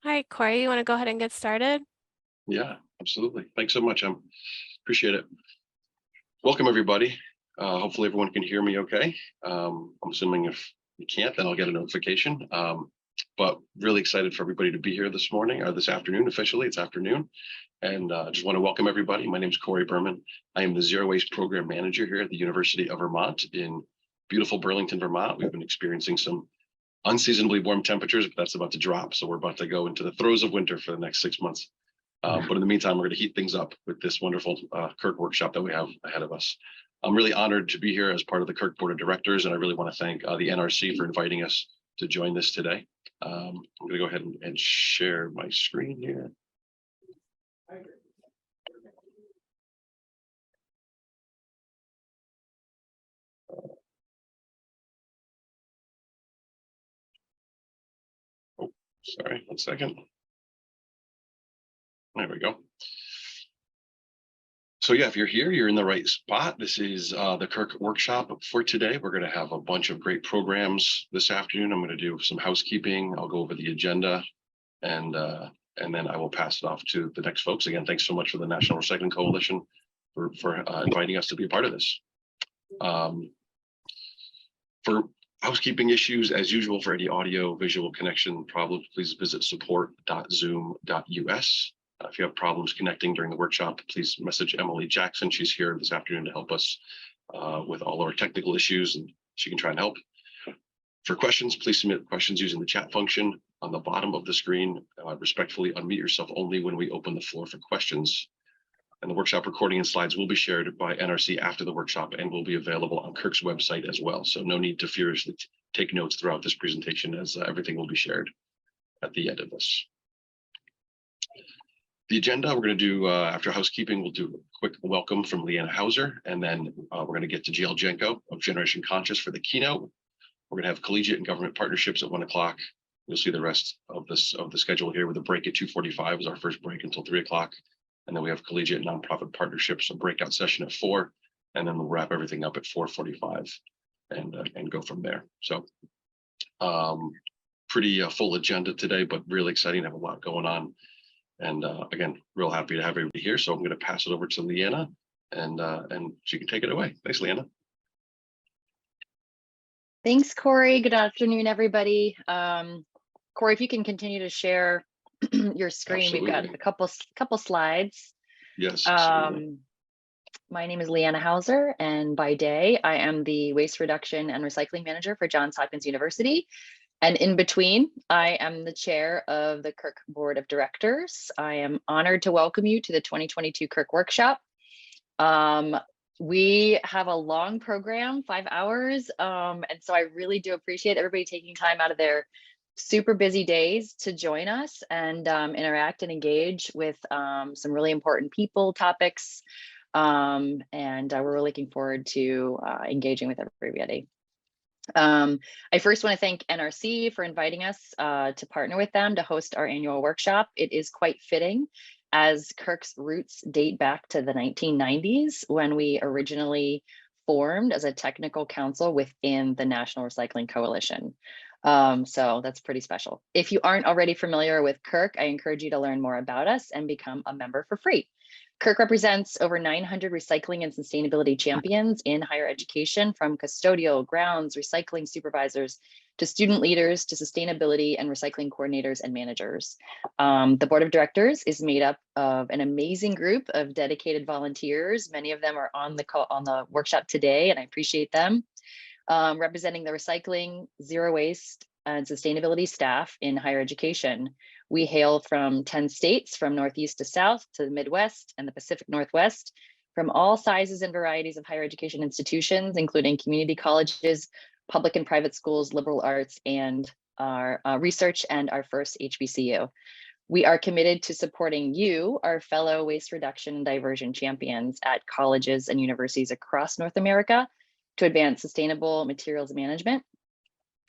Hi, Corey. You want to go ahead and get started? Yeah, absolutely. Thanks so much. Appreciate it. Welcome, everybody. Hopefully everyone can hear me okay. I'm assuming if you can't, then I'll get a notification. But really excited for everybody to be here this morning or this afternoon. Officially, it's afternoon. And just want to welcome everybody. My name is Corey Berman. I am the Zero Waste Program Manager here at the University of Vermont in beautiful Burlington, Vermont. We've been experiencing some unseasonably warm temperatures, but that's about to drop. So we're about to go into the throes of winter for the next 6 months. But in the meantime, we're going to heat things up with this wonderful Kirk workshop that we have ahead of us. I'm really honored to be here as part of the Kirk Board of Directors, and I really want to thank the NRC for inviting us to join this today. I'm going to go ahead and share my screen here. Oh, sorry, 1 second. There we go. So yeah, if you're here, you're in the right spot. This is the Kirk workshop for today. We're going to have a bunch of great programs this afternoon. I'm going to do some housekeeping. I'll go over the agenda, and then I will pass it off to the next folks. Again, thanks so much for the National Recycling Coalition for inviting us to be a part of this. For housekeeping issues, as usual, for any audio visual connection problems, please visit support.zoom.us. If you have problems connecting during the workshop, please message Emily Jackson. She's here this afternoon to help us with all our technical issues, and she can try and help. For questions, please submit questions using the chat function on the bottom of the screen. Respectfully unmute yourself only when we open the floor for questions. And the workshop recording and slides will be shared by NRC after the workshop and will be available on Kirk's website as well. So no need to furiously take notes throughout this presentation, as everything will be shared at the end of this. The agenda we're going to do after housekeeping, we'll do a quick welcome from Leanna Hauser, and then we're going to get to GL Jenko of Generation Conscious for the keynote. We're going to have collegiate and government partnerships at 1 o'clock. You'll see the rest of the schedule here with a break at 2:45 is our first break until 3 o'clock. And then we have collegiate and nonprofit partnerships, a breakout session at 4, and then we'll wrap everything up at 4:45 and go from there. So pretty full agenda today, but really exciting to have a lot going on. And again, real happy to have everybody here. So I'm going to pass it over to Leanna, and she can take it away. Thanks, Leanna. Thanks, Corey. Good afternoon, everybody. Corey, if you can continue to share your screen. Absolutely. We've got a couple slides. Yes. My name is Leanna Hauser, and by day, I am the Waste Reduction and Recycling Manager for Johns Hopkins University. And in between, I am the chair of the Kirk Board of Directors. I am honored to welcome you to the 2022 Kirk Workshop. We have a long program, 5 hours, and so I really do appreciate everybody taking time out of their super busy days to join us and interact and engage with some really important people, topics, and we're really looking forward to engaging with everybody. I first want to thank NRC for inviting us to partner with them to host our annual workshop. It is quite fitting, as Kirk's roots date back to the 1990s, when we originally formed as a technical council within the National Recycling Coalition. So that's pretty special. If you aren't already familiar with Kirk, I encourage you to learn more about us and become a member for free. Kirk represents over 900 recycling and sustainability champions in higher education, from custodial, grounds, recycling supervisors, to student leaders, to sustainability and recycling coordinators and managers. The board of directors is made up of an amazing group of dedicated volunteers. Many of them are on the workshop today, and I appreciate them. Representing the recycling, zero waste, and sustainability staff in higher education. We hail from 10 states, from Northeast to South to the Midwest and the Pacific Northwest, from all sizes and varieties of higher education institutions, including community colleges, public and private schools, liberal arts, and our research and our first HBCU. We are committed to supporting you, our fellow waste reduction and diversion champions at colleges and universities across North America, to advance sustainable materials management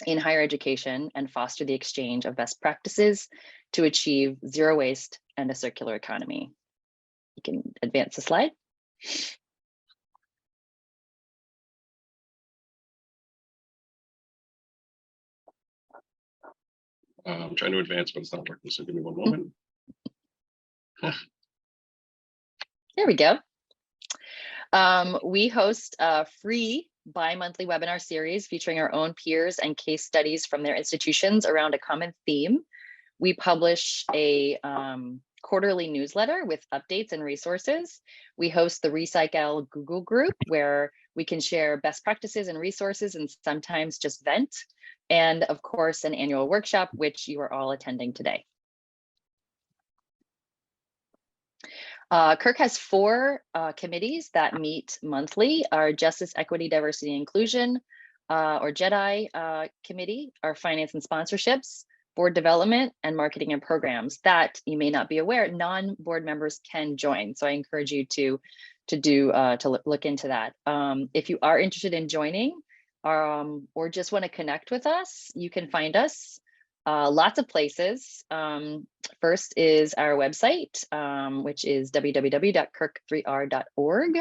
in higher education and foster the exchange of best practices to achieve zero waste and a circular economy. You can advance the slide. I'm trying to advance, but it's not working. So give me one moment. There we go. We host a free bi-monthly webinar series featuring our own peers and case studies from their institutions around a common theme. We publish a quarterly newsletter with updates and resources. We host the Recycle Google group where we can share best practices and resources and sometimes just vent. And of course, an annual workshop, which you are all attending today. Kirk has 4 committees that meet monthly: our Justice, Equity, Diversity, and Inclusion, or JEDI committee, our Finance and Sponsorships, Board Development, and Marketing and Programs. That you may not be aware, non-board members can join. So I encourage you to look into that. If you are interested in joining or just want to connect with us, you can find us lots of places. First is our website, which is www.kirk3r.org.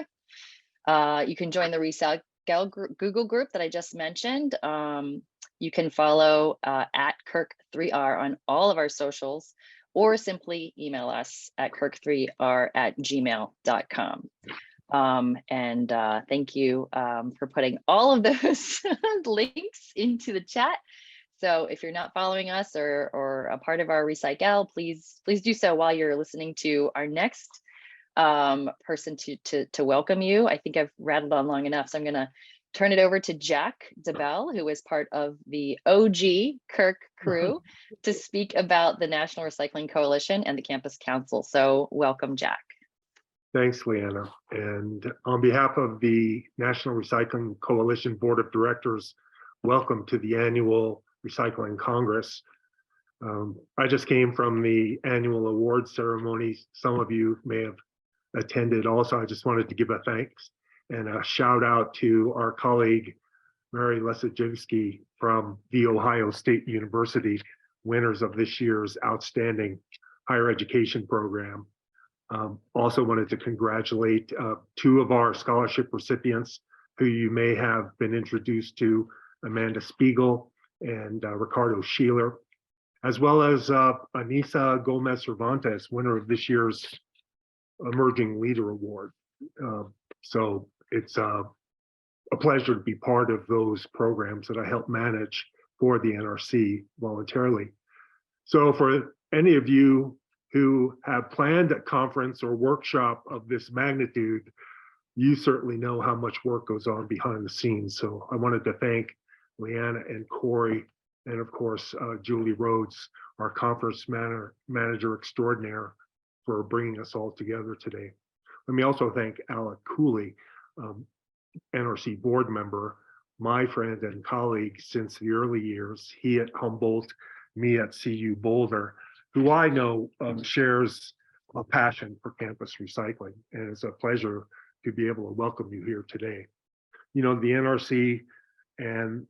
You can join the Recycle Google group that I just mentioned. You can follow at Kirk3R on all of our socials, or simply email us at kirk3r@gmail.com. Thank you for putting all of those links into the chat. So if you're not following us or a part of our Recycle, please do so while you're listening to our next person to welcome you. I think I've rattled on long enough, so I'm going to turn it over to Jack DeBell, who is part of the OG Kirk crew, to speak about the National Recycling Coalition and the Campus Council. So welcome, Jack. Thanks, Leanna. And on behalf of the National Recycling Coalition Board of Directors, welcome to the annual Recycling Congress. I just came from the annual awards ceremony. Some of you may have attended also. I just wanted to give a thanks and a shout out to our colleague, Mary Lesajewski from The Ohio State University, winners of this year's outstanding higher education program. Also wanted to congratulate 2 of our scholarship recipients who you may have been introduced to, Amanda Spiegel and Ricardo Sheeler, as well as Anissa Gomez Cervantes, winner of this year's Emerging Leader Award. So it's a pleasure to be part of those programs that I help manage for the NRC voluntarily. So for any of you who have planned a conference or workshop of this magnitude, you certainly know how much work goes on behind the scenes. So I wanted to thank Leanna and Corey, and of course, Julie Rhodes, our conference manager extraordinaire, for bringing us all together today. Let me also thank Alec Cooley, NRC board member, my friend and colleague since the early years, he at Humboldt, me at CU Boulder, who I know shares a passion for campus recycling. And it's a pleasure to be able to welcome you here today. You know, the NRC and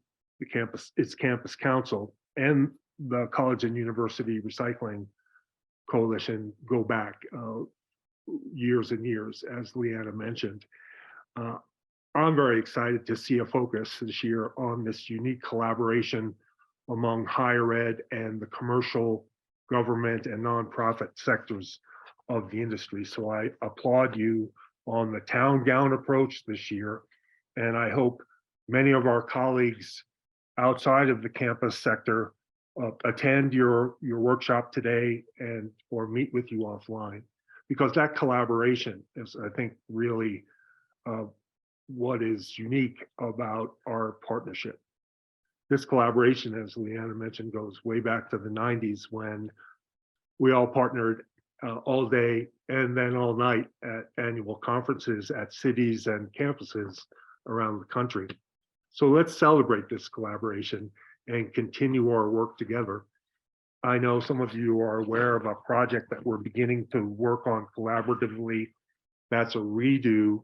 its campus council and the College and University Recycling Coalition go back years and years, as Leanna mentioned. I'm very excited to see a focus this year on this unique collaboration among higher ed and the commercial, government, and nonprofit sectors of the industry. So I applaud you on the town gown approach this year, and I hope many of our colleagues outside of the campus sector attend your workshop today and or meet with you offline, because that collaboration is, I think, really what is unique about our partnership. This collaboration, as Leanna mentioned, goes way back to the 90s when we all partnered all day and then all night at annual conferences at cities and campuses around the country. So let's celebrate this collaboration and continue our work together. I know some of you are aware of a project that we're beginning to work on collaboratively. That's a redo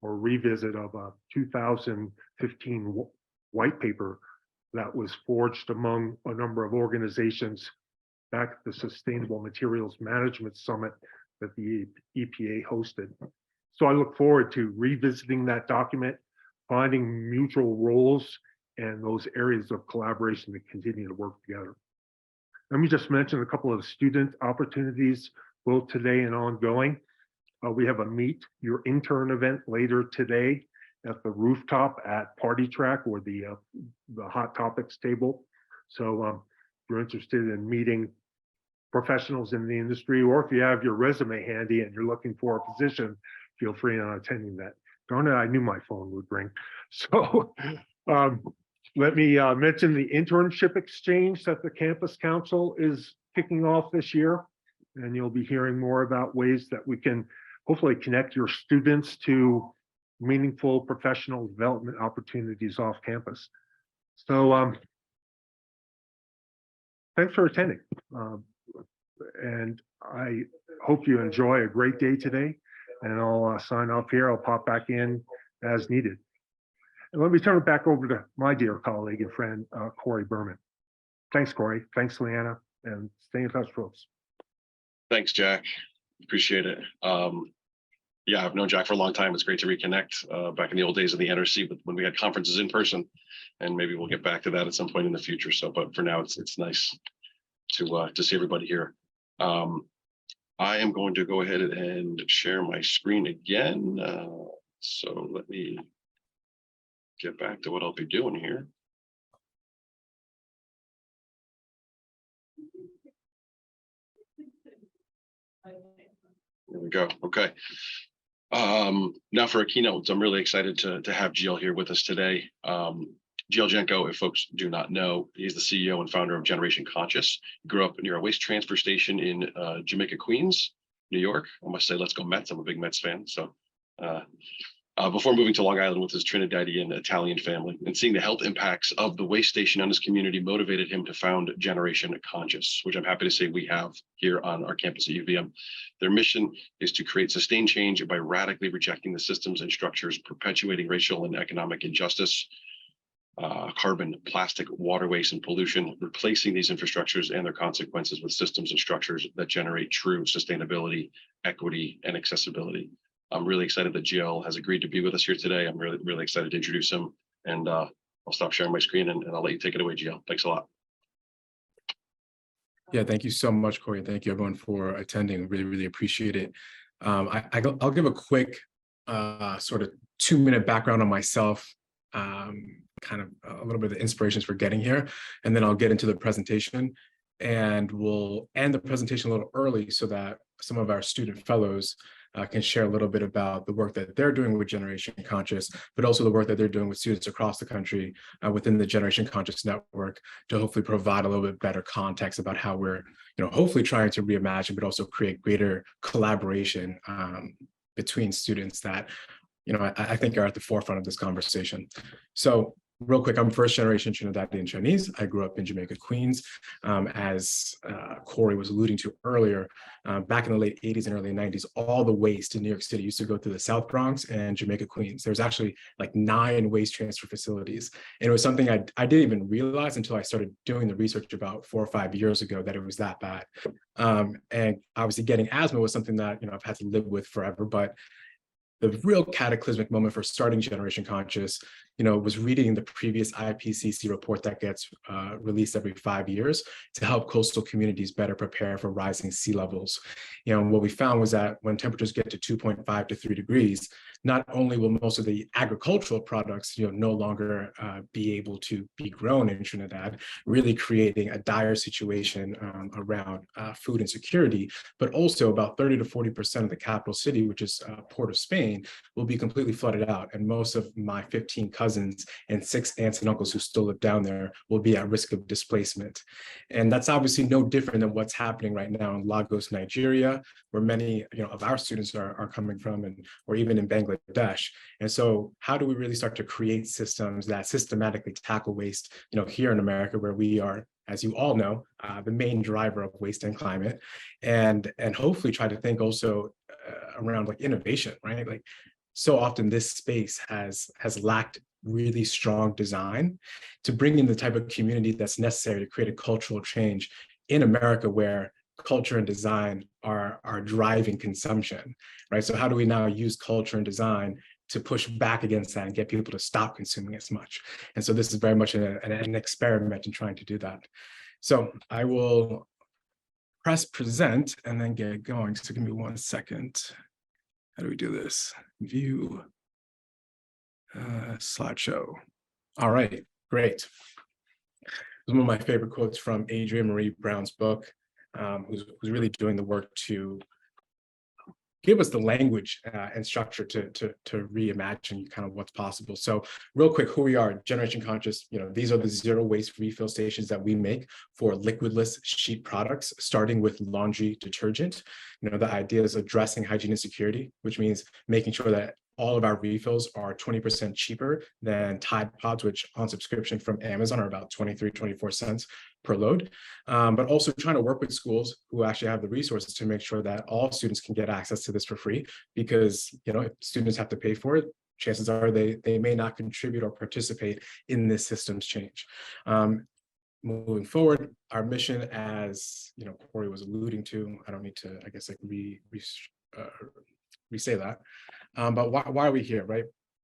or revisit of a 2015 white paper that was forged among a number of organizations back at the Sustainable Materials Management Summit that the EPA hosted. So I look forward to revisiting that document, finding mutual roles and those areas of collaboration to continue to work together. Let me just mention a couple of student opportunities, both today and ongoing. We have a Meet Your Intern event later today at the rooftop at Party Track, or the Hot Topics table. So if you're interested in meeting professionals in the industry, or if you have your resume handy and you're looking for a position, feel free on attending that. Darn it, I knew my phone would ring. So let me mention the internship exchange that the Campus Council is kicking off this year. And you'll be hearing more about ways that we can hopefully connect your students to meaningful professional development opportunities off campus. So thanks for attending. And I hope you enjoy a great day today. And I'll sign off here. I'll pop back in as needed. And let me turn it back over to my dear colleague and friend, Corey Berman. Thanks, Corey. Thanks, Leanna. And stay in touch, folks. Thanks, Jack. Appreciate it. Yeah, I've known Jack for a long time. It's great to reconnect back in the old days of the NRC, but when we had conferences in person, and maybe we'll get back to that at some point in the future. So, but for now, it's nice to see everybody here. I am going to go ahead and share my screen again. So let me get back to what I'll be doing here. There we go. Okay. Now for a keynote, I'm really excited to have GL here with us today. GL Jenko, if folks do not know, he's the CEO and founder of Generation Conscious. He grew up near a waste transfer station in Jamaica, Queens, New York. I must say, let's go Mets. I'm a big Mets fan. So before moving to Long Island with his Trinidadian Italian family, and seeing the health impacts of the waste station on his community motivated him to found Generation Conscious, which I'm happy to say we have here on our campus at UVM. Their mission is to create sustained change by radically rejecting the systems and structures perpetuating racial and economic injustice, carbon, plastic, water waste, and pollution, replacing these infrastructures and their consequences with systems and structures that generate true sustainability, equity, and accessibility. I'm really excited that GL has agreed to be with us here today. I'm really excited to introduce him, and I'll stop sharing my screen and I'll let you take it away, GL. Thanks a lot. Yeah, thank you so much, Corey. Thank you everyone for attending. Really appreciate it. I'll give a quick sort of 2-minute background on myself, kind of a little bit of the inspirations for getting here, and then I'll get into the presentation. And we'll end the presentation a little early so that some of our student fellows can share a little bit about the work that they're doing with Generation Conscious, but also the work that they're doing with students across the country within the Generation Conscious network, to hopefully provide a little bit better context about how we're, hopefully trying to reimagine, but also create greater collaboration between students that, I think are at the forefront of this conversation. So real quick, I'm first generation Trinidadian Chinese. I grew up in Jamaica, Queens. As Corey was alluding to earlier, back in the late 80s and early 90s, all the waste in New York City used to go through the South Bronx and Jamaica, Queens. There's actually like 9 waste transfer facilities. And it was something I didn't even realize until I started doing the research about 4 or 5 years ago, that it was that bad. And obviously getting asthma was something that, I've had to live with forever. But the real cataclysmic moment for starting Generation Conscious, was reading the previous IPCC report that gets released every 5 years to help coastal communities better prepare for rising sea levels. What we found was that when temperatures get to 2.5 to 3 degrees, not only will most of the agricultural products, no longer be able to be grown in Trinidad, really creating a dire situation around food insecurity, but also about 30 to 40% of the capital city, which is Port of Spain, will be completely flooded out. And most of my 15 cousins and 6 aunts and uncles who still live down there will be at risk of displacement. And that's obviously no different than what's happening right now in Lagos, Nigeria, where many of our students are coming from, or even in Bangladesh. And so how do we really start to create systems that systematically tackle waste, here in America, where we are, as you all know, the main driver of waste and climate, and hopefully try to think also around like innovation, right? Like so often this space has lacked really strong design to bring in the type of community that's necessary to create a cultural change in America, where culture and design are driving consumption, right? So how do we now use culture and design to push back against that and get people to stop consuming as much? And so this is very much an experiment in trying to do that. So I will press present and then get going. So give me 1 second. How do we do this? View slideshow. All right, great. This is one of my favorite quotes from Adrienne Marie Brown's book, who's really doing the work to give us the language and structure to reimagine kind of what's possible. So real quick, who we are, Generation Conscious, these are the zero waste refill stations that we make for liquidless sheet products, starting with laundry detergent. The idea is addressing hygiene and security, which means making sure that all of our refills are 20% cheaper than Tide Pods, which on subscription from Amazon are about 23, 24 cents per load. But also trying to work with schools who actually have the resources to make sure that all students can get access to this for free, because if students have to pay for it, chances are they may not contribute or participate in this systems change. Moving forward, our mission, as Corey was alluding to, I don't need to, I guess, like re-say that. But why are we here, right?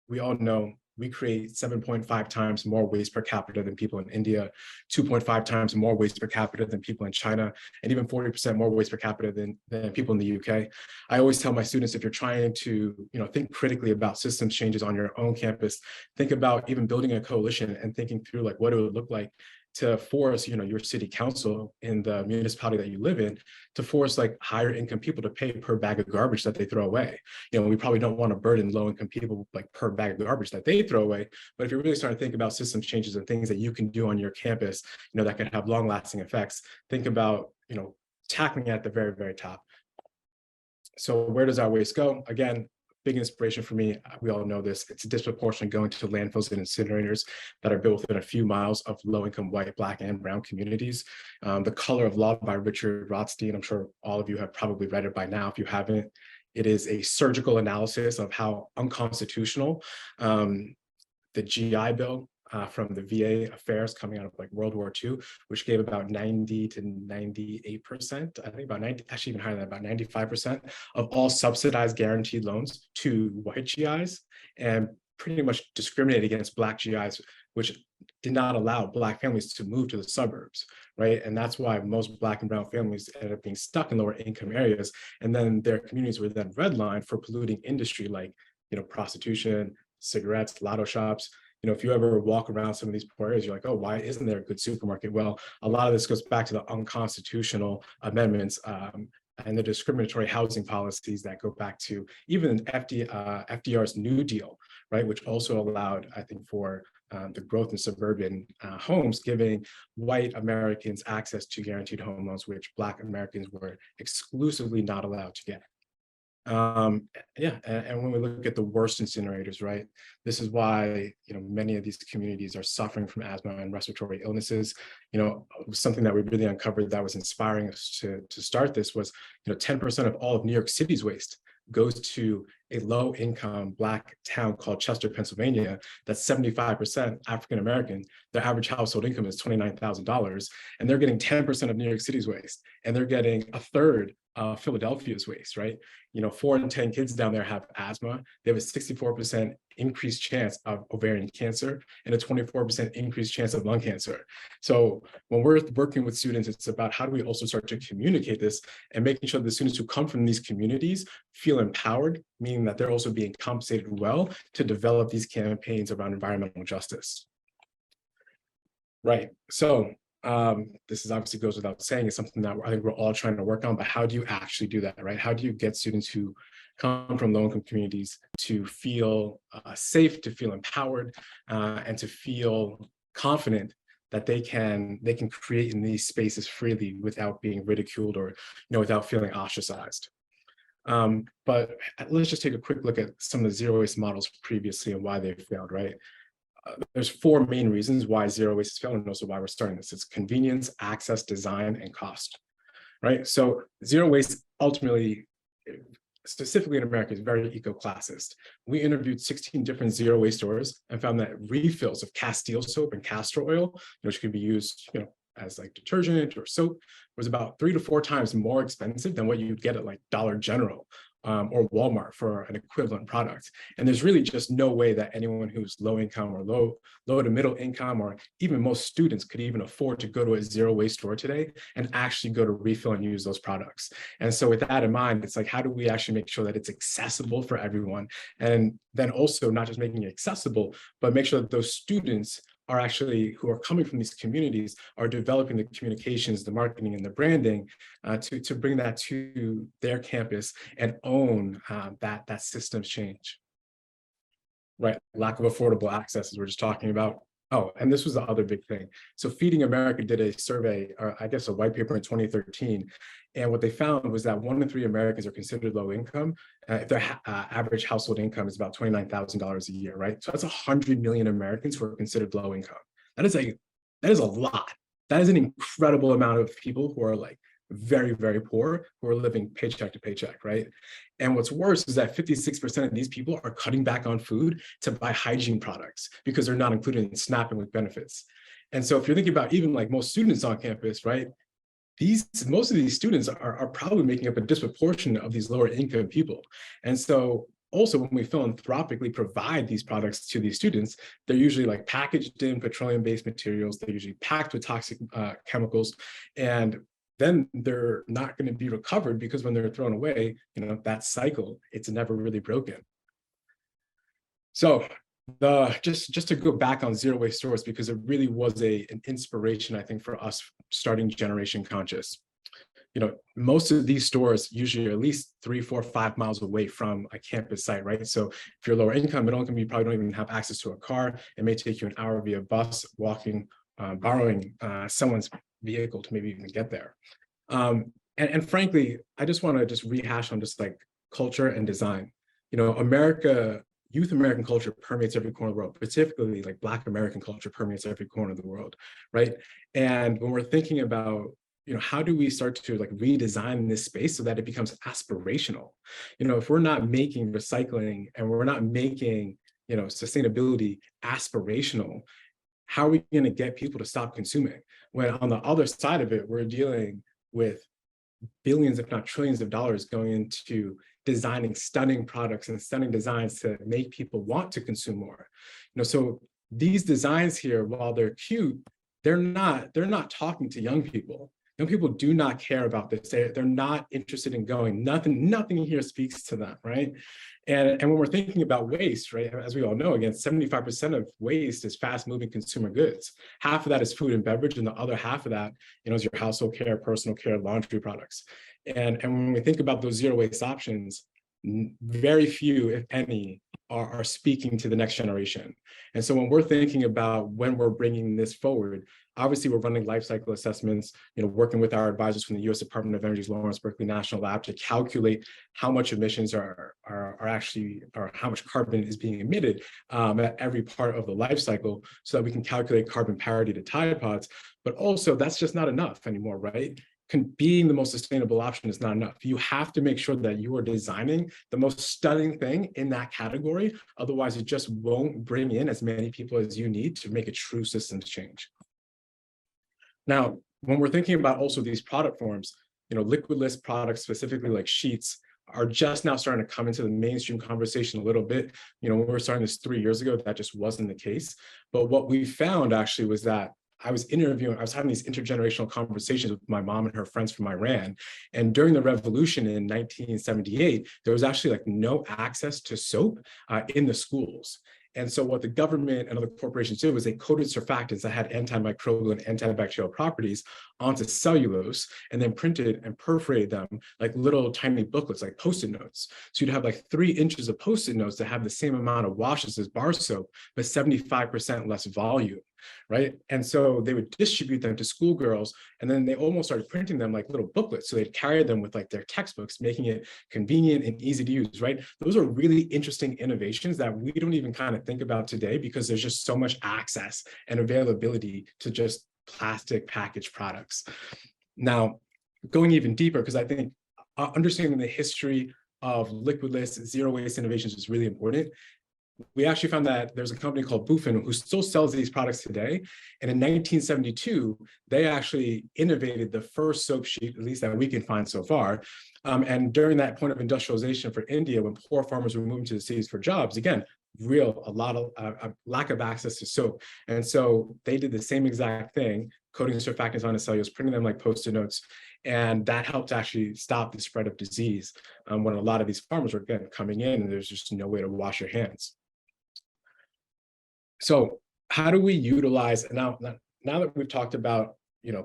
We all know we create 7.5 times more waste per capita than people in India, 2.5 times more waste per capita than people in China, and even 40% more waste per capita than people in the UK. I always tell my students, if you're trying to think critically about systems changes on your own campus, think about even building a coalition and thinking through like what it would look like to force your city council in the municipality that you live in to force like higher income people to pay per bag of garbage that they throw away. We probably don't want to burden low income people like per bag of garbage that they throw away. But if you're really starting to think about systems changes and things that you can do on your campus, that can have long lasting effects, think about tackling it at the very, very top. So where does our waste go? Again, big inspiration for me, we all know this, it's disproportionately going to landfills and incinerators that are built within a few miles of low-income white, Black, and brown communities. The Color of Law by Richard Rothstein, I'm sure all of you have probably read it by now. If you haven't, it is a surgical analysis of how unconstitutional the GI Bill from the VA affairs coming out of like World War II, which gave about 90 to 98%, I think about 90, actually even higher than that, about 95% of all subsidized guaranteed loans to white GIs, and pretty much discriminated against Black GIs, which did not allow Black families to move to the suburbs, right? And that's why most Black and brown families ended up being stuck in lower income areas. And then their communities were then redlined for polluting industry like, prostitution, cigarettes, lotto shops. If you ever walk around some of these poor areas, you're like, oh, why isn't there a good supermarket? Well, a lot of this goes back to the unconstitutional amendments and the discriminatory housing policies that go back to even FDR's New Deal, right? Which also allowed, I think, for the growth in suburban homes, giving white Americans access to guaranteed home loans, which Black Americans were exclusively not allowed to get. And when we look at the worst incinerators, right, this is why many of these communities are suffering from asthma and respiratory illnesses. Something that we really uncovered that was inspiring us to start this was 10% of all of New York City's waste goes to a low-income Black town called Chester, Pennsylvania, that's 75% African-American. Their average household income is $29,000, and they're getting 10% of New York City's waste, and they're getting a third of Philadelphia's waste, right? 4 in 10 kids down there have asthma. They have a 64% increased chance of ovarian cancer and a 24% increased chance of lung cancer. So when we're working with students, it's about how do we also start to communicate this and making sure the students who come from these communities feel empowered, meaning that they're also being compensated well to develop these campaigns around environmental justice. Right, so this is obviously goes without saying, it's something that I think we're all trying to work on, but how do you actually do that, right? How do you get students who come from low-income communities to feel safe, to feel empowered, and to feel confident that they can create in these spaces freely without being ridiculed or without feeling ostracized? But let's just take a quick look at some of the zero waste models previously and why they failed, right? There's 4 main reasons why zero waste is failing, and also why we're starting this. It's convenience, access, design, and cost, right? So zero waste ultimately, specifically in America, is very eco-classist. We interviewed 16 different zero waste stores and found that refills of Castile soap and castor oil, which could be used, as like detergent or soap, was about 3 to 4 times more expensive than what you'd get at like Dollar General or Walmart for an equivalent product. And there's really just no way that anyone who's low income or low to middle income, or even most students, could even afford to go to a zero waste store today and actually go to refill and use those products. And so with that in mind, it's like, how do we actually make sure that it's accessible for everyone? And then also not just making it accessible, but make sure that those students are actually, who are coming from these communities, are developing the communications, the marketing, and the branding to bring that to their campus and own that systems change. Right, lack of affordable access, as we're just talking about. Oh, and this was the other big thing. So Feeding America did a survey, or I guess a white paper in 2013. And what they found was that 1 in 3 Americans are considered low income if their average household income is about $29,000 a year, right? So that's 100 million Americans who are considered low income. That is a lot. That is an incredible amount of people who are like very, very poor, who are living paycheck to paycheck, right? And what's worse is that 56% of these people are cutting back on food to buy hygiene products because they're not included in SNAP and with benefits. And so if you're thinking about even like most students on campus, right? Most of these students are probably making up a disproportionate of these lower income people. And so also when we philanthropically provide these products to these students, they're usually like packaged in petroleum-based materials. They're usually packed with toxic chemicals, and then they're not going to be recovered because when they're thrown away, that cycle, it's never really broken. So just to go back on zero waste stores, because it really was an inspiration, I think, for us starting Generation Conscious. Most of these stores usually are at least 3, 4, 5 miles away from a campus site, right? So if you're lower income, middle income, you probably don't even have access to a car. It may take you an hour via bus, walking, borrowing someone's vehicle to maybe even get there. And frankly, I just want to rehash on just like culture and design. Youth American culture permeates every corner of the world, particularly like Black American culture permeates every corner of the world, right? And when we're thinking about, how do we start to like redesign this space so that it becomes aspirational? If we're not making recycling and we're not making, sustainability aspirational, how are we going to get people to stop consuming? When on the other side of it, we're dealing with billions, if not trillions of dollars going into designing stunning products and stunning designs to make people want to consume more. So these designs here, while they're cute, they're not talking to young people. Young people do not care about this. They're not interested in going. Nothing here speaks to them, right? And when we're thinking about waste, right, as we all know, again, 75% of waste is fast-moving consumer goods. Half of that is food and beverage, and the other half of that, is your household care, personal care, laundry products. And when we think about those zero waste options, very few, if any, are speaking to the next generation. And so when we're thinking about when we're bringing this forward, obviously we're running life cycle assessments, working with our advisors from the U.S. Department of Energy's Lawrence Berkeley National Lab to calculate how much emissions are actually, or how much carbon is being emitted at every part of the life cycle, so that we can calculate carbon parity to Tide Pods. But also, that's just not enough anymore, right? Being the most sustainable option is not enough. You have to make sure that you are designing the most stunning thing in that category. Otherwise, it just won't bring in as many people as you need to make a true systems change. Now, when we're thinking about also these product forms, liquidless products, specifically like sheets, are just now starting to come into the mainstream conversation a little bit. When we were starting this 3 years ago, that just wasn't the case. But what we found actually was that I was having these intergenerational conversations with my mom and her friends from Iran. And during the revolution in 1978, there was actually like no access to soap in the schools. And so what the government and other corporations did was they coated surfactants that had antimicrobial and antibacterial properties onto cellulose, and then printed and perforated them like little tiny booklets, like Post-it notes. So you'd have like 3 inches of Post-it notes that have the same amount of washes as bar soap, but 75% less volume, right? And so they would distribute them to schoolgirls, and then they almost started printing them like little booklets. So they'd carry them with like their textbooks, making it convenient and easy to use, right? Those are really interesting innovations that we don't even kind of think about today, because there's just so much access and availability to just plastic packaged products. Now, going even deeper, because I think understanding the history of liquidless zero waste innovations is really important. we actually found that there's a company called Bufin who still sells these products today. And in 1972, they actually innovated the first soap sheet, at least that we can find so far. And during that point of industrialization for India, when poor farmers were moving to the cities for jobs, again, a lot of lack of access to soap. And so they did the same exact thing, coating surfactants onto cellulose, printing them like Post-it notes. And that helped actually stop the spread of disease when a lot of these farmers were, again, coming in and there's just no way to wash your hands. So how do we utilize, now that we've talked about,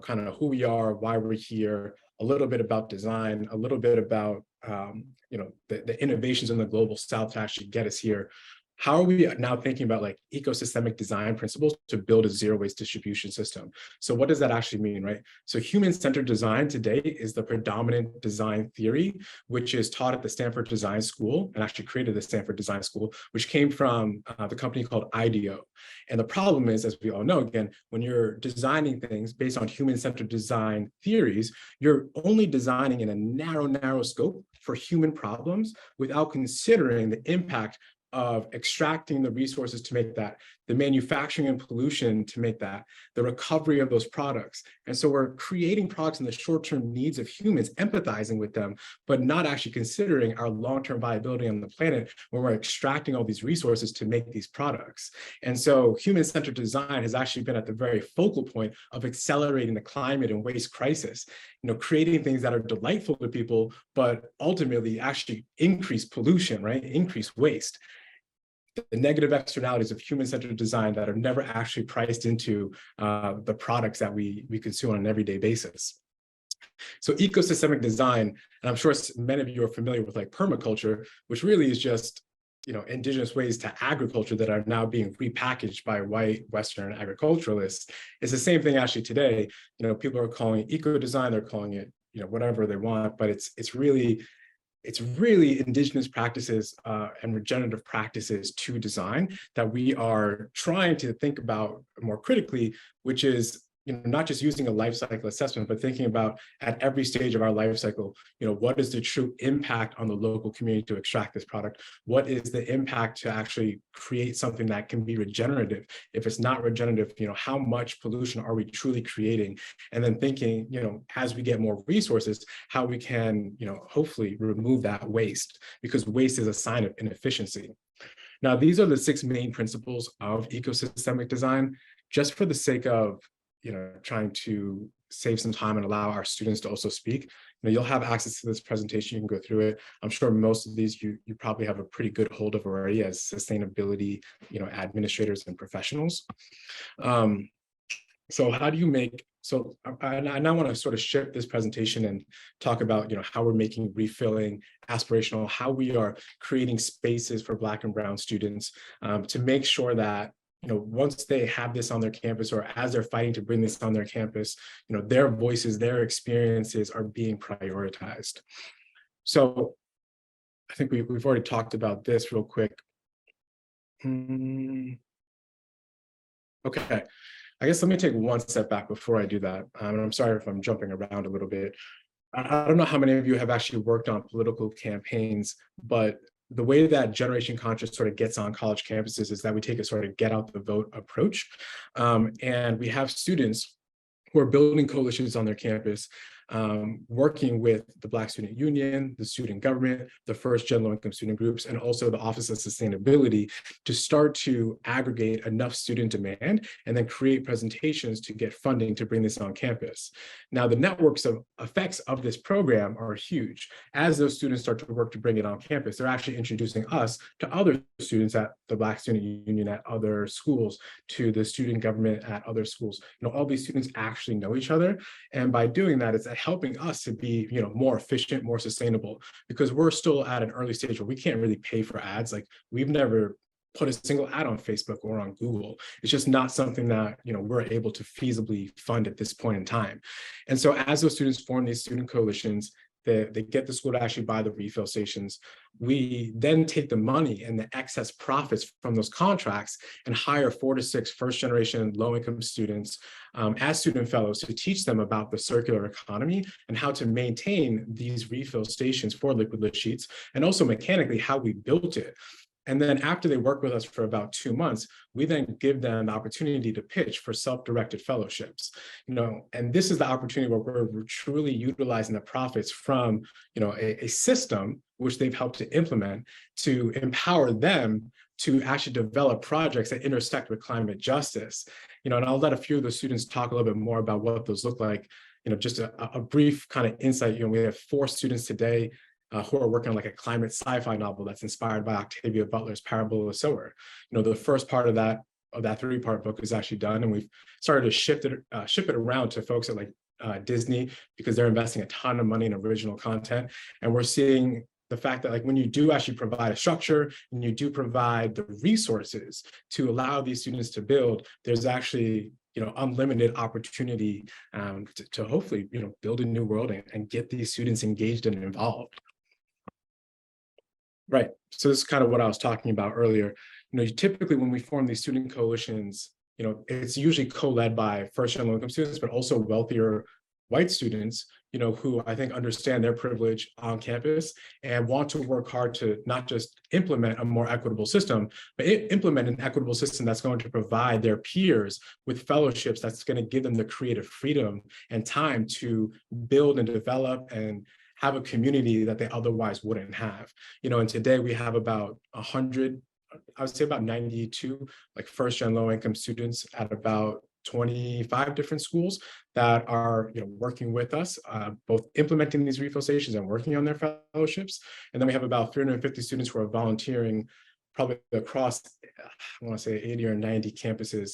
kind of who we are, why we're here, a little bit about design, a little bit about, the innovations in the global South to actually get us here, how are we now thinking about like ecosystemic design principles to build a zero waste distribution system? So what does that actually mean, right? So human-centered design today is the predominant design theory, which is taught at the Stanford Design School, and actually created the Stanford Design School, which came from the company called IDEO. And the problem is, as we all know, again, when you're designing things based on human-centered design theories, you're only designing in a narrow scope for human problems without considering the impact of extracting the resources to make that, the manufacturing and pollution to make that, the recovery of those products. And so we're creating products in the short-term needs of humans, empathizing with them, but not actually considering our long-term viability on the planet when we're extracting all these resources to make these products. And so human-centered design has actually been at the very focal point of accelerating the climate and waste crisis, creating things that are delightful to people, but ultimately actually increase pollution, right? Increase waste. The negative externalities of human-centered design that are never actually priced into the products that we consume on an everyday basis. So ecosystemic design, and I'm sure many of you are familiar with like permaculture, which really is just indigenous ways to agriculture that are now being repackaged by white Western agriculturalists. It's the same thing actually today. People are calling it eco design, they're calling it whatever they want, but it's really indigenous practices and regenerative practices to design that we are trying to think about more critically, which is not just using a life cycle assessment, but thinking about at every stage of our life cycle, what is the true impact on the local community to extract this product? What is the impact to actually create something that can be regenerative? If it's not regenerative, how much pollution are we truly creating? And then thinking, as we get more resources, how we can, hopefully remove that waste, because waste is a sign of inefficiency. Now, these are the 6 main principles of ecosystemic design. Just for the sake of trying to save some time and allow our students to also speak. You'll have access to this presentation, you can go through it. I'm sure most of these you probably have a pretty good hold of already as sustainability, administrators and professionals. So how do you make, I now want to sort of shift this presentation and talk about, how we're making refilling aspirational, how we are creating spaces for Black and Brown students to make sure that once they have this on their campus, or as they're fighting to bring this on their campus, their voices, their experiences are being prioritized. So I think we've already talked about this real quick. Okay, I guess let me take one step back before I do that. And I'm sorry if I'm jumping around a little bit. I don't know how many of you have actually worked on political campaigns, but the way that Generation Conscious sort of gets on college campuses is that we take a sort of get out the vote approach. And we have students who are building coalitions on their campus, working with the Black Student Union, the student government, the first gen low-income student groups, and also the Office of Sustainability to start to aggregate enough student demand and then create presentations to get funding to bring this on campus. Now, the networks of effects of this program are huge. As those students start to work to bring it on campus, they're actually introducing us to other students at the Black Student Union at other schools, to the student government at other schools. All these students actually know each other. And by doing that, it's helping us to be, more efficient, more sustainable, because we're still at an early stage where we can't really pay for ads. Like, we've never put a single ad on Facebook or on Google. It's just not something that, we're able to feasibly fund at this point in time. And so as those students form these student coalitions, they get the school to actually buy the refill stations. We then take the money and the excess profits from those contracts and hire 4 to 6 first-generation low-income students as student fellows to teach them about the circular economy and how to maintain these refill stations for liquid sheets, and also mechanically how we built it. And then after they work with us for about 2 months, we then give them the opportunity to pitch for self-directed fellowships. And this is the opportunity where we're truly utilizing the profits from, a system which they've helped to implement to empower them to actually develop projects that intersect with climate justice. And I'll let a few of the students talk a little bit more about what those look like. Just a brief kind of insight. We have 4 students today who are working on like a climate sci-fi novel that's inspired by Octavia Butler's Parable of the Sower. The first part of that 3-part book is actually done, and we've started to ship it around to folks at like Disney, because they're investing a ton of money in original content. And we're seeing the fact that like when you do actually provide a structure and you do provide the resources to allow these students to build, there's actually unlimited opportunity to hopefully build a new world and get these students engaged and involved. Right. So this is kind of what I was talking about earlier. Typically when we form these student coalitions, it's usually co-led by first and low-income students, but also wealthier white students, who I think understand their privilege on campus and want to work hard to not just implement a more equitable system, but implement an equitable system that's going to provide their peers with fellowships that's going to give them the creative freedom and time to build and develop and have a community that they otherwise wouldn't have. And today we have about 100, I would say about 92, like first-gen low-income students at about 25 different schools that are working with us, both implementing these refill stations and working on their fellowships. And then we have about 350 students who are volunteering probably across, I want to say 80 or 90 campuses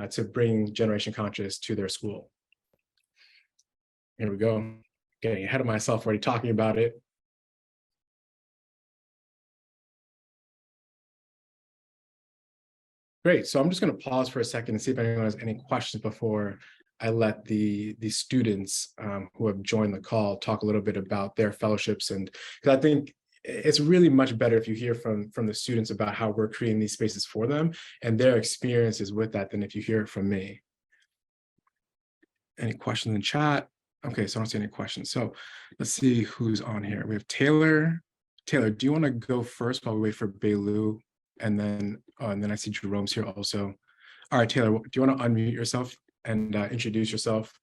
to bring Generation Conscious to their school. Here we go. Getting ahead of myself already talking about it. Great. So I'm just going to pause for a second and see if anyone has any questions before I let the students who have joined the call talk a little bit about their fellowships. And because I think it's really much better if you hear from the students about how we're creating these spaces for them and their experiences with that than if you hear it from me. Any questions in chat? Okay, so I don't see any questions. So let's see who's on here. We have Taylor. Taylor, do you want to go first while we wait for Beilu? And then I see Jerome's here also. All right, Taylor, do you want to unmute yourself and introduce yourself?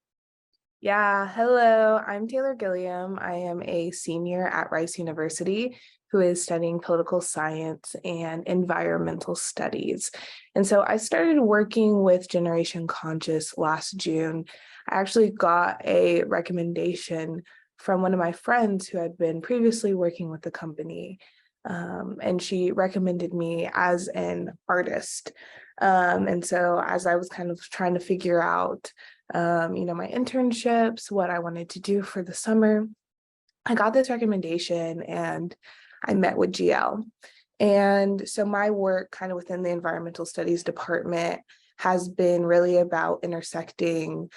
Yeah, hello, I'm Taylor Gilliam. I am a senior at Rice University who is studying political science and environmental studies. And so I started working with Generation Conscious last June. I actually got a recommendation from one of my friends who had been previously working with the company. And she recommended me as an artist. And so as I was kind of trying to figure out, my internships, what I wanted to do for the summer, I got this recommendation and I met with GL. And so my work kind of within the environmental studies department has been really about intersecting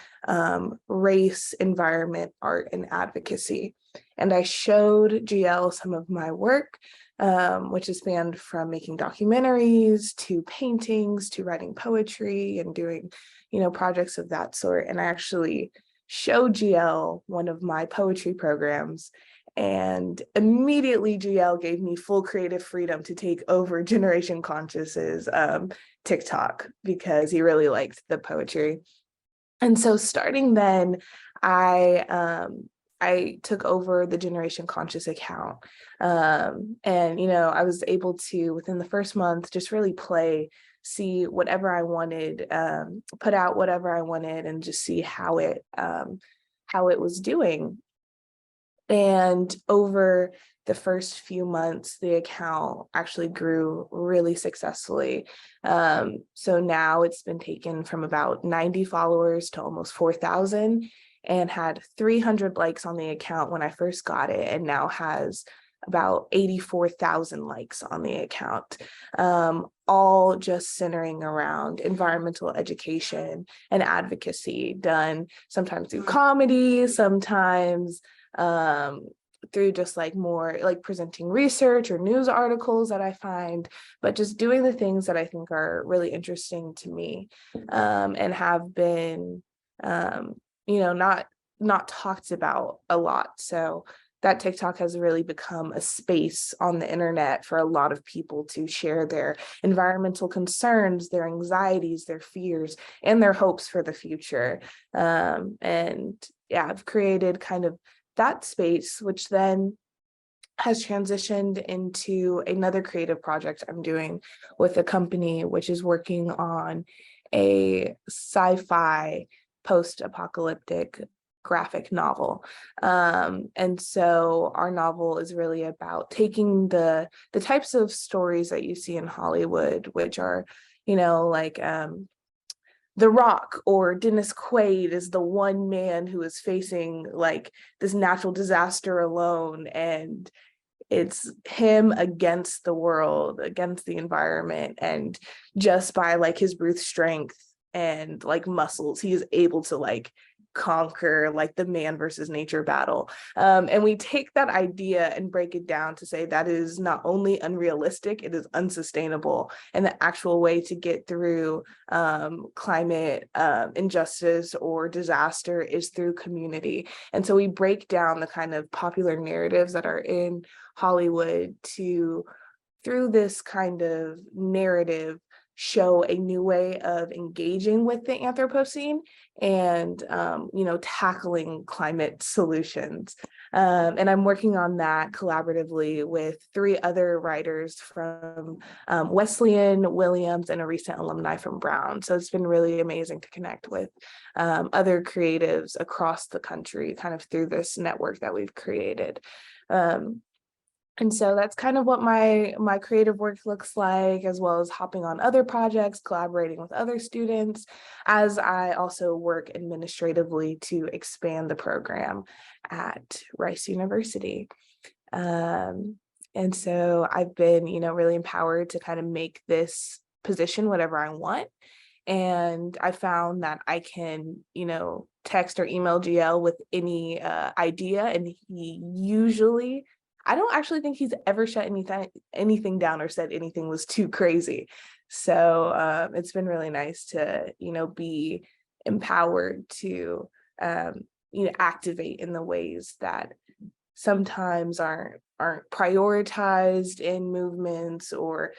race, environment, art, and advocacy. And I showed GL some of my work, which has spanned from making documentaries to paintings to writing poetry and doing, projects of that sort. And I actually showed GL one of my poetry programs, and immediately GL gave me full creative freedom to take over Generation Conscious's TikTok because he really liked the poetry. And so starting then, I took over the Generation Conscious account. And, I was able to, within the first month, just really see whatever I wanted, put out whatever I wanted, and just see how it was doing. And over the first few months, the account actually grew really successfully. So now it's been taken from about 90 followers to almost 4,000, and had 300 likes on the account when I first got it, and now has about 84,000 likes on the account, all just centering around environmental education and advocacy, done sometimes through comedy, sometimes through just like more like presenting research or news articles that I find, but just doing the things that I think are really interesting to me, and have been, not talked about a lot. So that TikTok has really become a space on the internet for a lot of people to share their environmental concerns, their anxieties, their fears, and their hopes for the future. And yeah, I've created kind of that space, which then has transitioned into another creative project I'm doing with a company, which is working on a sci-fi post-apocalyptic graphic novel. And so our novel is really about taking the types of stories that you see in Hollywood, which are, like The Rock or Dennis Quaid is the one man who is facing like this natural disaster alone, and it's him against the world, against the environment, and just by like his brute strength and like muscles, he is able to like conquer like the man versus nature battle. And we take that idea and break it down to say that is not only unrealistic, it is unsustainable, and the actual way to get through climate injustice or disaster is through community. And so we break down the kind of popular narratives that are in Hollywood to, through this kind of narrative, show a new way of engaging with the Anthropocene and tackling climate solutions. And I'm working on that collaboratively with 3 other writers from Wesleyan, Williams, and a recent alumni from Brown. So it's been really amazing to connect with other creatives across the country kind of through this network that we've created. And so that's kind of what my creative work looks like, as well as hopping on other projects, collaborating with other students, as I also work administratively to expand the program at Rice University. And so I've been, really empowered to kind of make this position whatever I want. And I found that I can, text or email GL with any idea, and he usually, I don't actually think he's ever shut anything down or said anything was too crazy. So it's been really nice to, be empowered to, activate in the ways that sometimes aren't prioritized in movements, or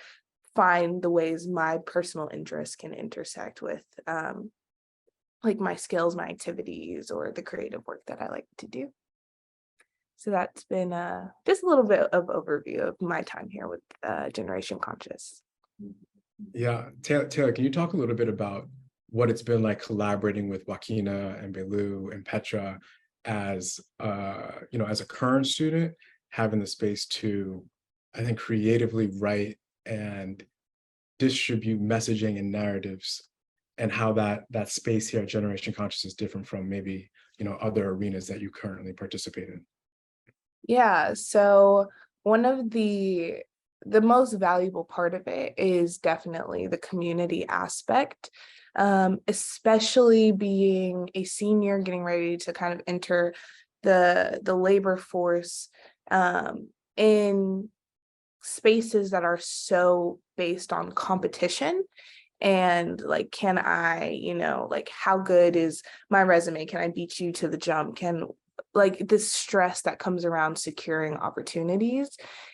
find the ways my personal interests can intersect with like my skills, my activities, or the creative work that I like to do. So that's been just a little bit of overview of my time here with Generation Conscious. Yeah, Taylor, can you talk a little bit about what it's been like collaborating with Joaquina and Belu and Petra as as a current student, having the space to, I think, creatively write and distribute messaging and narratives, and how that space here at Generation Conscious is different from maybe other arenas that you currently participate in? Yeah, so one of the most valuable part of it is definitely the community aspect, especially being a senior getting ready to kind of enter the labor force in spaces that are so based on competition. And like, can I, like, how good is my resume? Can I beat you to the jump? Like this stress that comes around securing opportunities.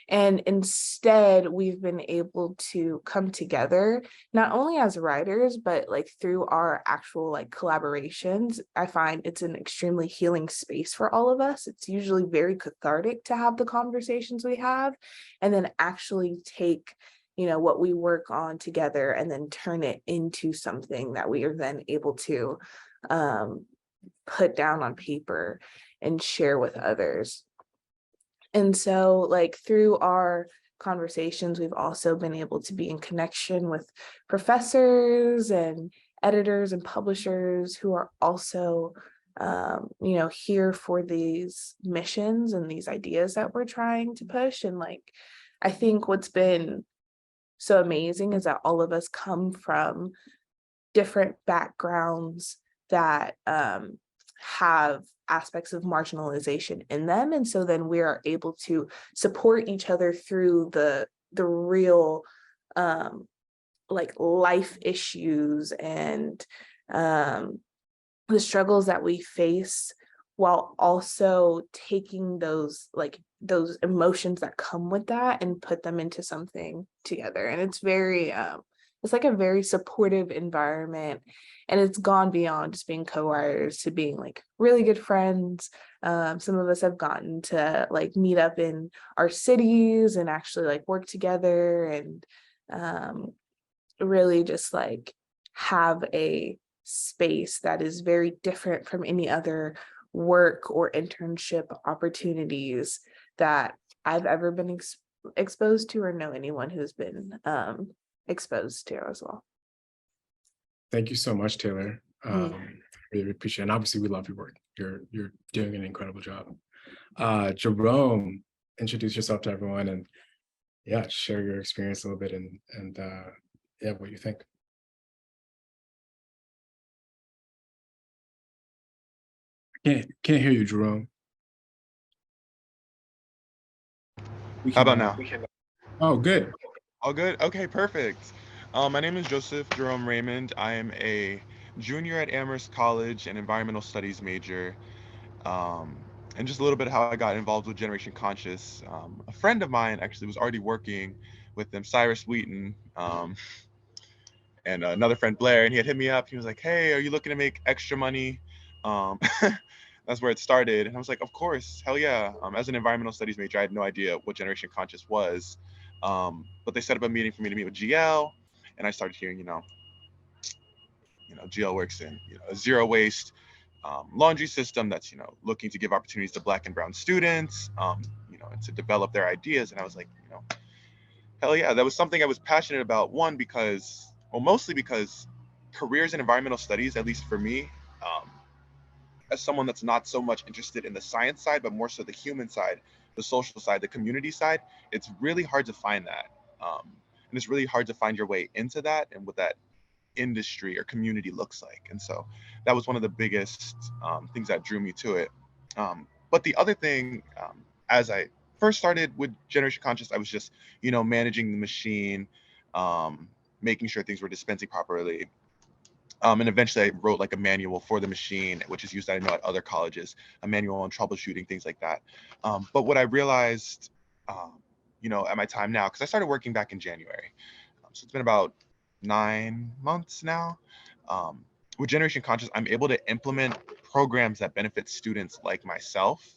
And instead, we've been able to come together, not only as writers, but like through our actual like collaborations. I find it's an extremely healing space for all of us. It's usually very cathartic to have the conversations we have, and then actually take what we work on together and then turn it into something that we are then able to put down on paper and share with others. And so like through our conversations, we've also been able to be in connection with professors and editors and publishers who are also here for these missions and these ideas that we're trying to push. And like, I think what's been so amazing is that all of us come from different backgrounds that have aspects of marginalization in them. And so then we are able to support each other through the real like life issues and the struggles that we face while also taking those those emotions that come with that and put them into something together. And it's very it's like a very supportive environment, and it's gone beyond just being co-writers to being like really good friends. Some of us have gotten to like meet up in our cities and actually like work together, and really just like have a space that is very different from any other work or internship opportunities that I've ever been exposed to or know anyone who's been exposed to as well. Thank you so much, Taylor. Yeah. Really appreciate it. And obviously we love your work. You're doing an incredible job. Jerome, introduce yourself to everyone and yeah, share your experience a little bit and yeah, what you think. Can't hear you, Jerome. We How can about now? Oh, good. All good? Okay, perfect. My name is Joseph Jerome Raymond. I am a junior at Amherst College and environmental studies major. Um, and just a little bit how I got involved with Generation Conscious. A friend of mine actually was already working with them, Cyrus Wheaton, and another friend, Blair, and he had hit me up. He was like, "Hey, are you looking to make extra money?" Um, that's where it started. And I was like, "Of course, hell yeah." As an environmental studies major, I had no idea what Generation Conscious was. But they set up a meeting for me to meet with GL, and I started hearing, GL works in a zero waste laundry system that's looking to give opportunities to Black and Brown students, and to develop their ideas. And I was like, hell yeah, that was something I was passionate about. One, because, well, mostly because careers in environmental studies, at least for me, as someone that's not so much interested in the science side, but more so the human side, the social side, the community side, it's really hard to find that. And it's really hard to find your way into that and what that industry or community looks like. And so that was one of the biggest things that drew me to it. But the other thing, as I first started with Generation Conscious, I was just, managing the machine, making sure things were dispensing properly. And eventually I wrote like a manual for the machine, which is used, I know, at other colleges, a manual on troubleshooting, things like that. But what I realized, at my time now, because I started working back in January, so it's been about 9 months now. With Generation Conscious, I'm able to implement programs that benefit students like myself.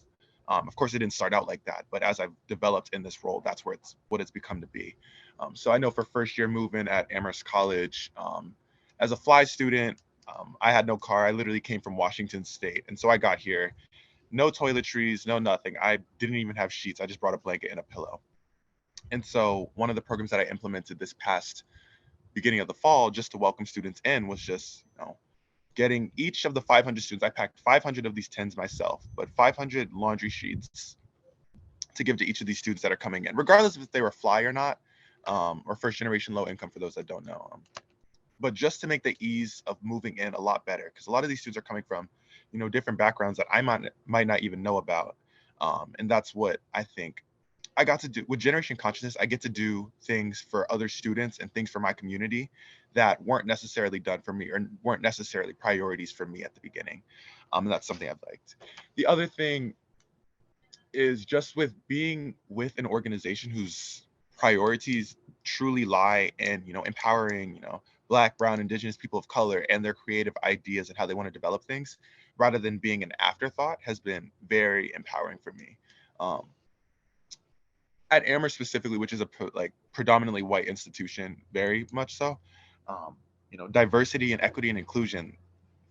Of course, it didn't start out like that, but as I've developed in this role, that's what it's become to be. So I know for first year movement at Amherst College, as a fly student, I had no car. I literally came from Washington State. And so I got here, no toiletries, no nothing. I didn't even have sheets. I just brought a blanket and a pillow. And so one of the programs that I implemented this past beginning of the fall, just to welcome students in, was just, getting each of the 500 students. I packed 500 of these tins myself, but 500 laundry sheets to give to each of these students that are coming in, regardless if they were fly or not, or first generation low income for those that don't know. But just to make the ease of moving in a lot better, because a lot of these students are coming from, different backgrounds that I might not even know about. And that's what I think I got to do with Generation Consciousness. I get to do things for other students and things for my community that weren't necessarily done for me or weren't necessarily priorities for me at the beginning. And that's something I've liked. The other thing is just with being with an organization whose priorities truly lie in, empowering, Black, Brown, Indigenous people of color and their creative ideas and how they want to develop things, rather than being an afterthought, has been very empowering for me. At Amherst specifically, which is a predominantly white institution, very much so, diversity and equity and inclusion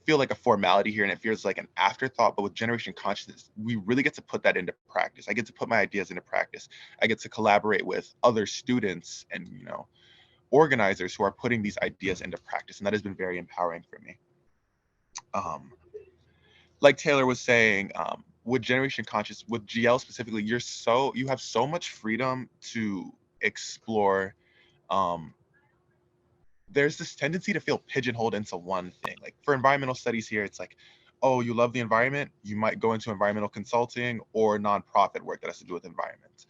feel like a formality here, and it feels like an afterthought. But with Generation Consciousness, we really get to put that into practice. I get to put my ideas into practice. I get to collaborate with other students and organizers who are putting these ideas into practice, and that has been very empowering for me. Like Taylor was saying, with Generation Conscious, with GL specifically, you have so much freedom to explore. There's this tendency to feel pigeonholed into one thing. Like for environmental studies here, it's like, oh, you love the environment, you might go into environmental consulting or nonprofit work that has to do with environment.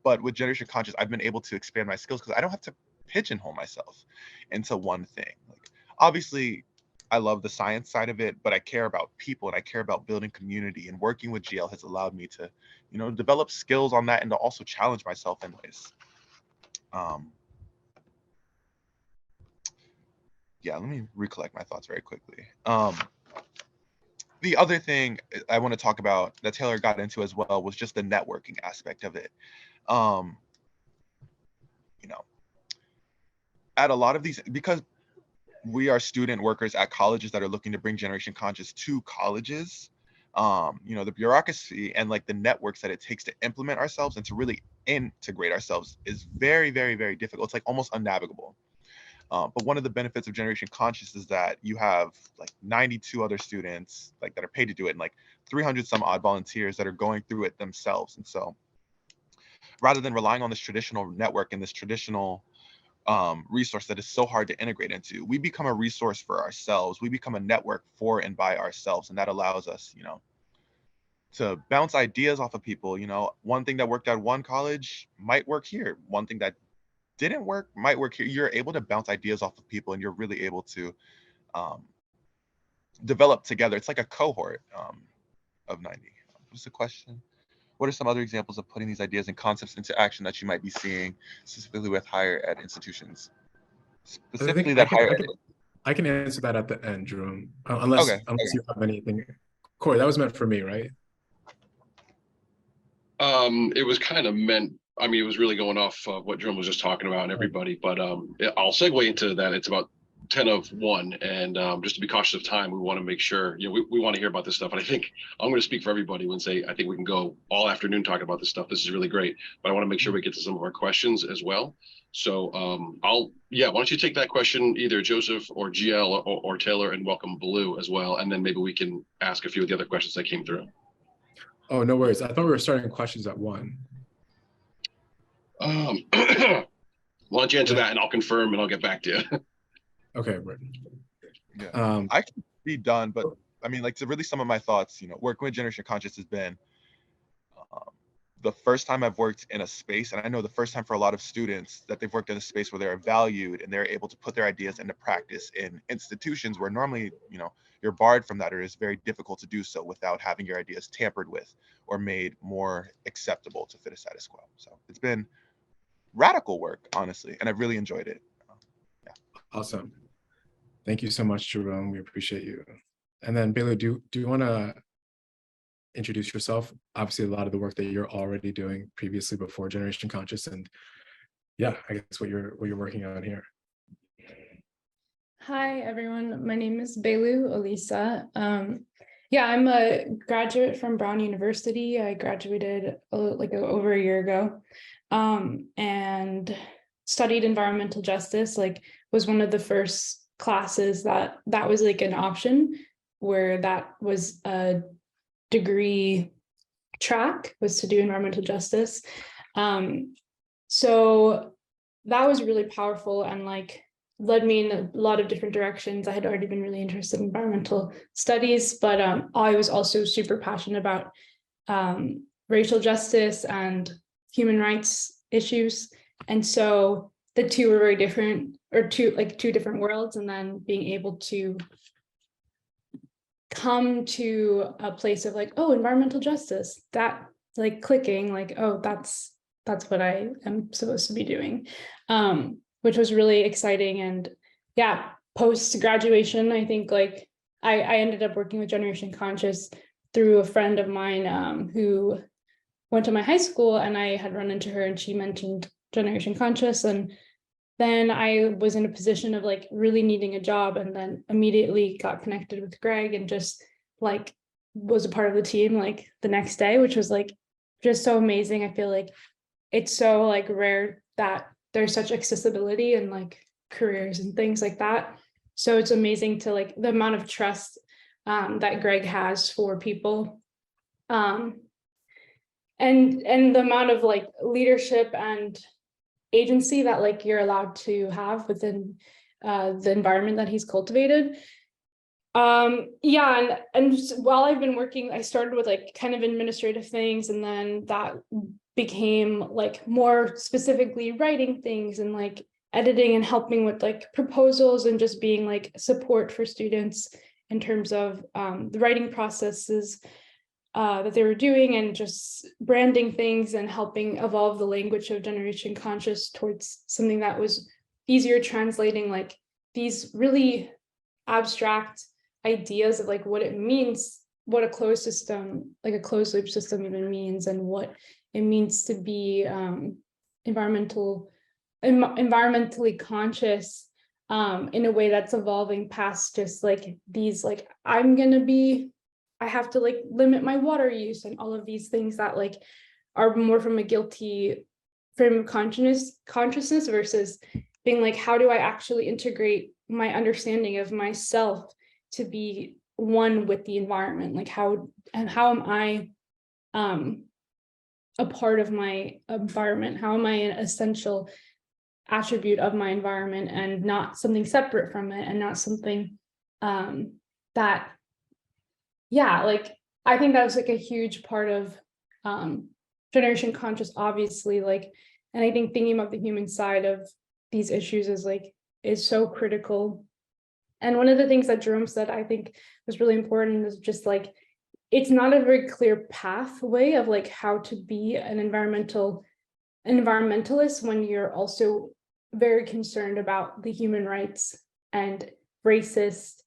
But with Generation Conscious, I've been able to expand my skills because I don't have to pigeonhole myself into one thing. Like obviously, I love the science side of it, but I care about people and I care about building community, and working with GL has allowed me to, develop skills on that and to also challenge myself in ways. Yeah, let me recollect my thoughts very quickly. The other thing I want to talk about that Taylor got into as well was just the networking aspect of it. Um, at a lot of these, because we are student workers at colleges that are looking to bring Generation Conscious to colleges, the bureaucracy and like the networks that it takes to implement ourselves and to really integrate ourselves is very, very, very difficult. It's like almost unnavigable. But one of the benefits of Generation Conscious is that you have like 92 other students like that are paid to do it, and like 300 some odd volunteers that are going through it themselves. And so rather than relying on this traditional network and this traditional resource that is so hard to integrate into, we become a resource for ourselves. We become a network for and by ourselves. And that allows us, to bounce ideas off of people. One thing that worked at one college might work here. One thing that didn't work might work here. You're able to bounce ideas off of people, and you're really able to develop together. It's like a cohort of 90. What's the question? What are some other examples of putting these ideas and concepts into action that you might be seeing specifically with higher ed institutions? Specifically that higher ed. I can answer that at the end, Jerome, unless you have anything. Corey, that was meant for me, right? It was kind of meant, it was really going off of what Jerome was just talking about and everybody, but I'll segue into that. It's about 10 of 1, and just to be cautious of time, we want to make sure, we want to hear about this stuff. And I think I'm going to speak for everybody when say I think we can go all afternoon talking about this stuff. This is really great, but I want to make sure we get to some of our questions as well. So why don't you take that question, either Joseph or GL or Taylor, and welcome Blue as well, and then maybe we can ask a few of the other questions that came through. Oh, no worries. I thought we were starting questions at 1. Why don't you answer that, and I'll confirm, and I'll get back to you. Okay, right. Yeah. I can be done, but to really sum up my thoughts, working with Generation Conscious has been the first time I've worked in a space, and I know the first time for a lot of students that they've worked in a space where they're valued and they're able to put their ideas into practice in institutions where normally, you're barred from that, or it's very difficult to do so without having your ideas tampered with or made more acceptable to fit a status quo. So it's been radical work, honestly, and I've really enjoyed it. Yeah. Awesome. Thank you so much, Jerome. We appreciate you. And then Bailey, do you want to introduce yourself? Obviously, a lot of the work that you're already doing previously before Generation Conscious, and I guess what you're working on here. Hi, everyone. My name is Belu Elisa. I'm a graduate from Brown University. I graduated over a year ago, and studied environmental justice. Was one of the first classes that was an option, where that was a degree track, was to do environmental justice. So that was really powerful and led me in a lot of different directions. I had already been really interested in environmental studies, but I was also super passionate about racial justice and human rights issues. And so the two were very different, or two different worlds. And then being able to come to a place of environmental justice, that clicking, that's what I am supposed to be doing. Which was really exciting. And post graduation, I think I ended up working with Generation Conscious through a friend of mine who went to my high school, and I had run into her and she mentioned Generation Conscious. And then I was in a position of really needing a job, and then immediately got connected with Greg and just was a part of the team the next day, which was just so amazing. I feel it's so rare that there's such accessibility and careers and things like that. So it's amazing to the amount of trust that Greg has for people, and the amount of leadership and agency that you're allowed to have within the environment that he's cultivated. And while I've been working, I started with kind of administrative things, and then that became more specifically writing things and editing and helping with like proposals and just being like support for students in terms of the writing processes that they were doing, and just branding things and helping evolve the language of Generation Conscious towards something that was easier translating like these really abstract ideas of like what it means, what a closed system, like a closed loop system even means, and what it means to be environmentally conscious in a way that's evolving past just like these like I have to like limit my water use and all of these things that like are more from a guilty frame of consciousness versus being like, how do I actually integrate my understanding of myself to be one with the environment? Like how am I a part of my environment? How am I an essential attribute of my environment and not something separate from it, and not something that, yeah, like I think that was like a huge part of Generation Conscious, obviously, like, and I think thinking about the human side of these issues is so critical. And one of the things that Jerome said I think was really important is just like, it's not a very clear pathway of like how to be an environmentalist when you're also very concerned about the human rights and racist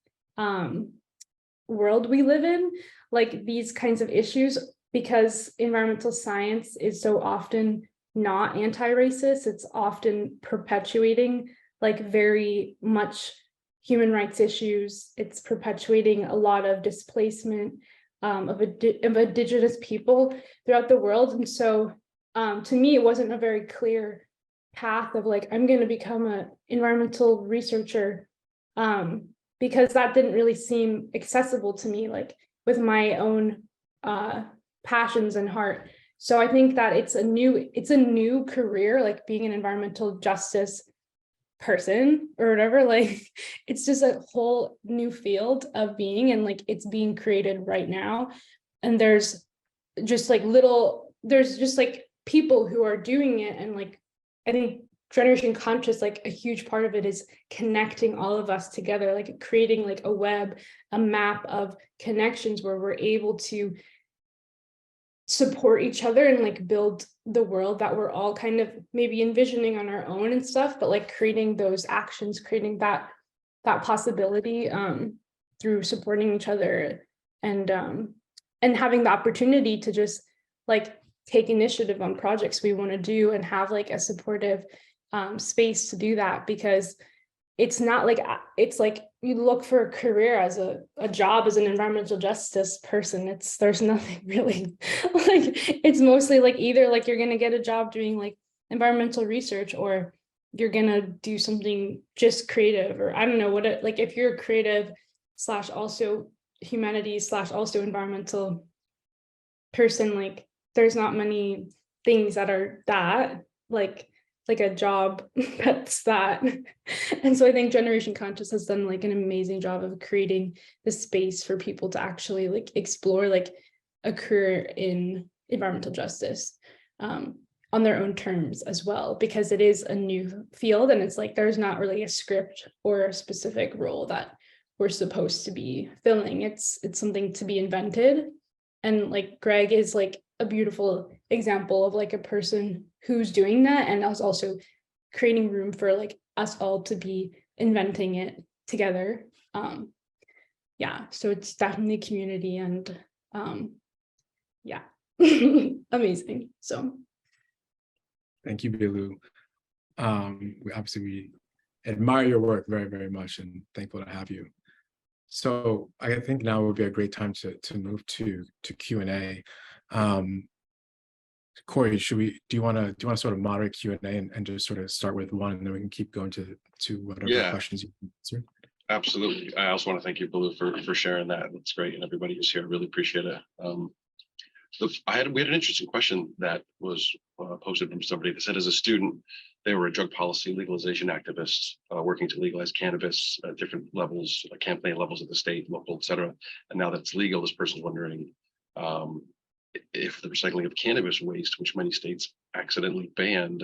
world we live in, like these kinds of issues, because environmental science is so often not anti-racist. It's often perpetuating like very much human rights issues. It's perpetuating a lot of displacement of indigenous people throughout the world. And so to me, it wasn't a very clear path of like, I'm going to become an environmental researcher, because that didn't really seem accessible to me, like with my own passions and heart. So I think that it's a new career, like being an environmental justice person or whatever, like it's just a whole new field of being, and like it's being created right now. And there's just like people who are doing it, and like I think Generation Conscious, like a huge part of it is connecting all of us together, like creating like a web, a map of connections where we're able to support each other and like build the world that we're all kind of maybe envisioning on our own and stuff, but like creating those actions, creating that possibility through supporting each other, and having the opportunity to just like take initiative on projects we want to do and have like a supportive space to do that. Because it's not like, it's like you look for a career as a job as an environmental justice person, there's nothing really like, it's mostly like either like you're going to get a job doing like environmental research, or you're going to do something just creative, or I don't know what it, like if you're a creative / also humanities / also environmental person, like there's not many things that are that like a job that's that. And so I think Generation Conscious has done like an amazing job of creating the space for people to actually like explore like a career in environmental justice on their own terms as well, because it is a new field, and it's like there's not really a script or a specific role that we're supposed to be filling. It's something to be invented. And like Greg is like a beautiful example of like a person who's doing that, and is also creating room for like us all to be inventing it together. Yeah, so it's definitely a community, and yeah, amazing. So Thank you, Bilu. We admire your work very, very much, and thankful to have you. So I think now would be a great time to move to Q&A. Corey, do you want to sort of moderate Q&A and just sort of start with one, and then we can keep going to whatever questions you can answer? Absolutely. I also want to thank you, Bilu, for sharing that. That's great, and everybody who's here, I really appreciate it. We had an interesting question that was posted from somebody that said, as a student, they were a drug policy legalization activist working to legalize cannabis at different levels, campaign levels at the state, local, et cetera. And now that it's legal, this person's wondering if the recycling of cannabis waste, which many states accidentally banned,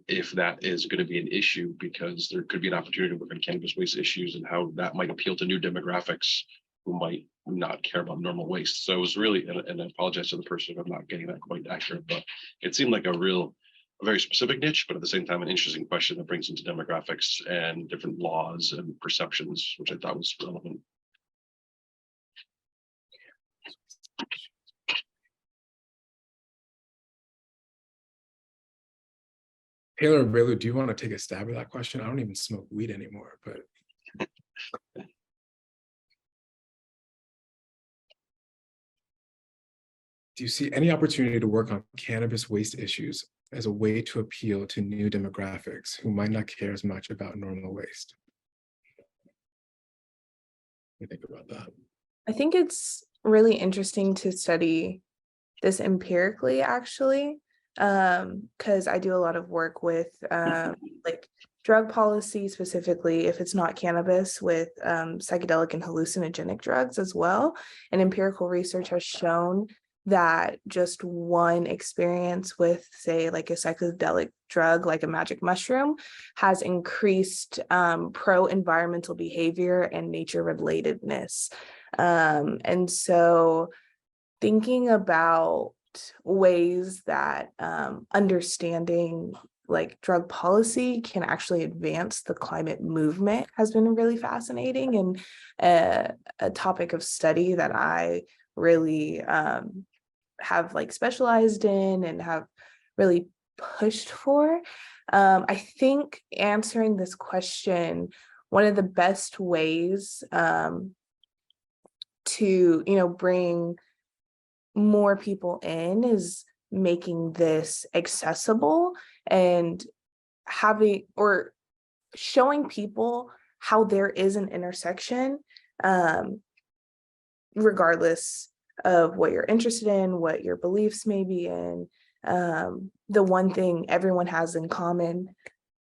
if that is going to be an issue, because there could be an opportunity to work on cannabis waste issues and how that might appeal to new demographics who might not care about normal waste. So it was really, and I apologize to the person if I'm not getting that quite accurate, but it seemed like a very specific niche, but at the same time, an interesting question that brings into demographics and different laws and perceptions, which I thought was relevant. Taylor or Bailey, do you want to take a stab at that question? I don't even smoke weed anymore, but. Do you see any opportunity to work on cannabis waste issues as a way to appeal to new demographics who might not care as much about normal waste? What do you think about that? I think it's really interesting to study this empirically, actually, because I do a lot of work with like drug policy, specifically if it's not cannabis, with psychedelic and hallucinogenic drugs as well. And empirical research has shown that just one experience with, say, like a psychedelic drug, like a magic mushroom, has increased pro-environmental behavior and nature relatedness. And so thinking about ways that understanding like drug policy can actually advance the climate movement has been really fascinating, and a topic of study that I really have like specialized in and have really pushed for. I think answering this question, one of the best ways to, bring more people in is making this accessible and having or showing people how there is an intersection, regardless of what you're interested in, what your beliefs may be in. The one thing everyone has in common,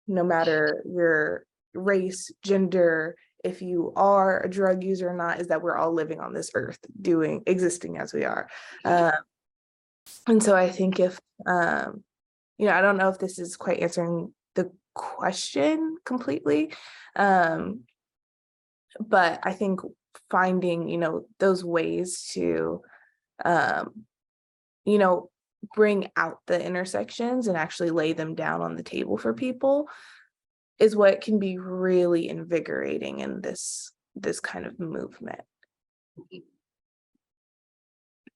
no matter your race, gender, if you are a drug user or not, is that we're all living on this earth, existing as we are. And so I think if, I don't know if this is quite answering the question completely, but I think finding, those ways to, bring out the intersections and actually lay them down on the table for people is what can be really invigorating in this kind of movement.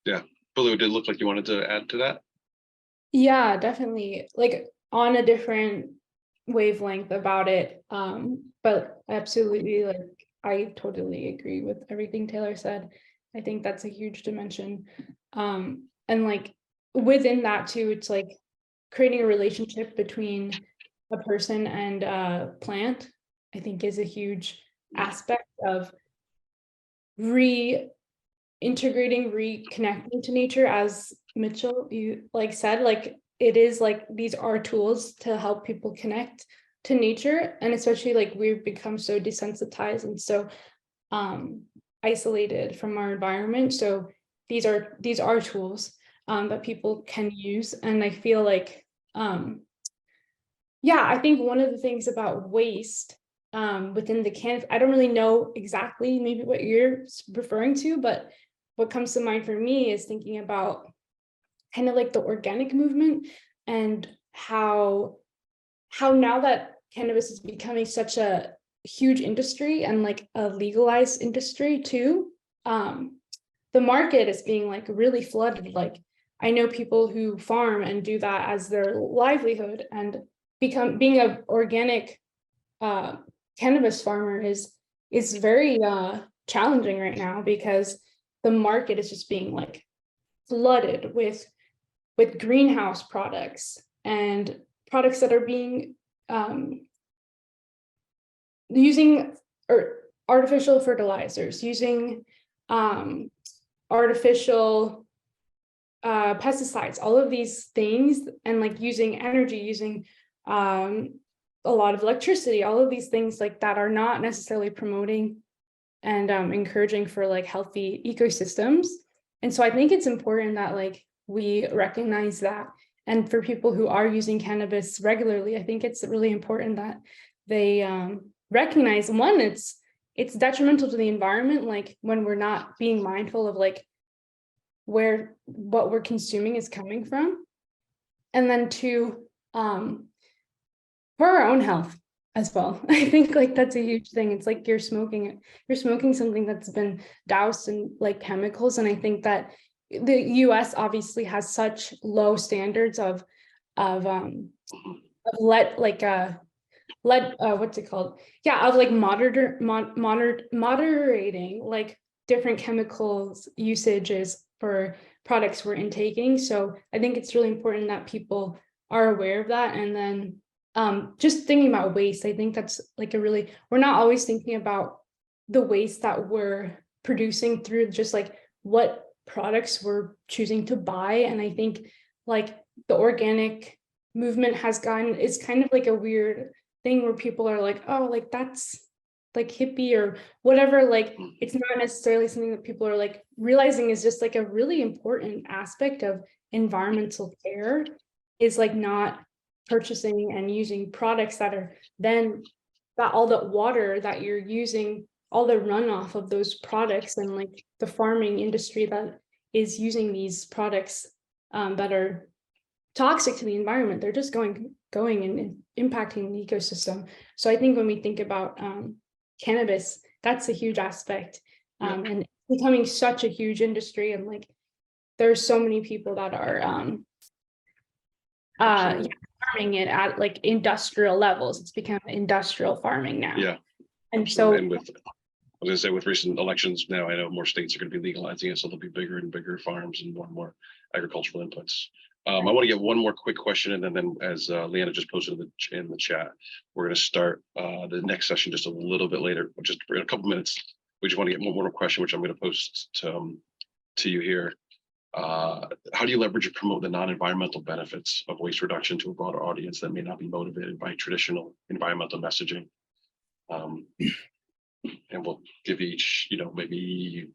Yeah, Billy, did it look like you wanted to add to that? Yeah, definitely. Like on a different wavelength about it. But absolutely, like I totally agree with everything Taylor said. I think that's a huge dimension. And like within that too, it's like creating a relationship between a person and a plant, I think is a huge aspect of reintegrating, reconnecting to nature. As Mitchell, you like said, like it is like these are tools to help people connect to nature, and especially like we've become so desensitized and so isolated from our environment. So these are tools that people can use, and I feel like I think one of the things about waste within the cannabis, I don't really know exactly maybe what you're referring to, but what comes to mind for me is thinking about kind of like the organic movement and how now that cannabis is becoming such a huge industry and like a legalized industry too, the market is being like really flooded. Like I know people who farm and do that as their livelihood, and being an organic cannabis farmer is very challenging right now, because the market is just being like flooded with greenhouse products and products that are being using artificial fertilizers, using artificial pesticides, all of these things, and like using energy, using a lot of electricity, all of these things like that are not necessarily promoting and encouraging for like healthy ecosystems. And so I think it's important that like we recognize that And for people who are using cannabis regularly, I think it's really important that they recognize, one, it's detrimental to the environment, like when we're not being mindful of like where what we're consuming is coming from. And then two, for our own health as well. I think like that's a huge thing. It's like you're smoking something that's been doused in like chemicals. And I think that the US obviously has such low standards of lead, like what's it called? Yeah, of like moderating like different chemicals usages for products we're intaking. So I think it's really important that people are aware of that. And then just thinking about waste, I think that's like we're not always thinking about the waste that we're producing through just like what products we're choosing to buy. And I think like the organic movement it's kind of like a weird thing where people are like, oh, like that's like hippie or whatever. Like it's not necessarily something that people are like realizing is just like a really important aspect of environmental care is like not purchasing and using products that are then that all the water that you're using, all the runoff of those products and like the farming industry that is using these products that are toxic to the environment, they're just going and impacting the ecosystem. So I think when we think about cannabis, that's a huge aspect, and becoming such a huge industry, and like there's so many people that are farming it at like industrial levels. It's become industrial farming now. Yeah. And Absolutely. so I was gonna say with recent elections now, I know more states are going to be legalizing it, so there'll be bigger and bigger farms and more agricultural inputs. I want to get one more quick question, and then as Leanna just posted in the chat, we're going to start the next session just a little bit later, just in a couple minutes. We just want to get one more question, which I'm going to post to you here. How do you leverage and promote the non-environmental benefits of waste reduction to a broader audience that may not be motivated by traditional environmental messaging? And we'll give each, maybe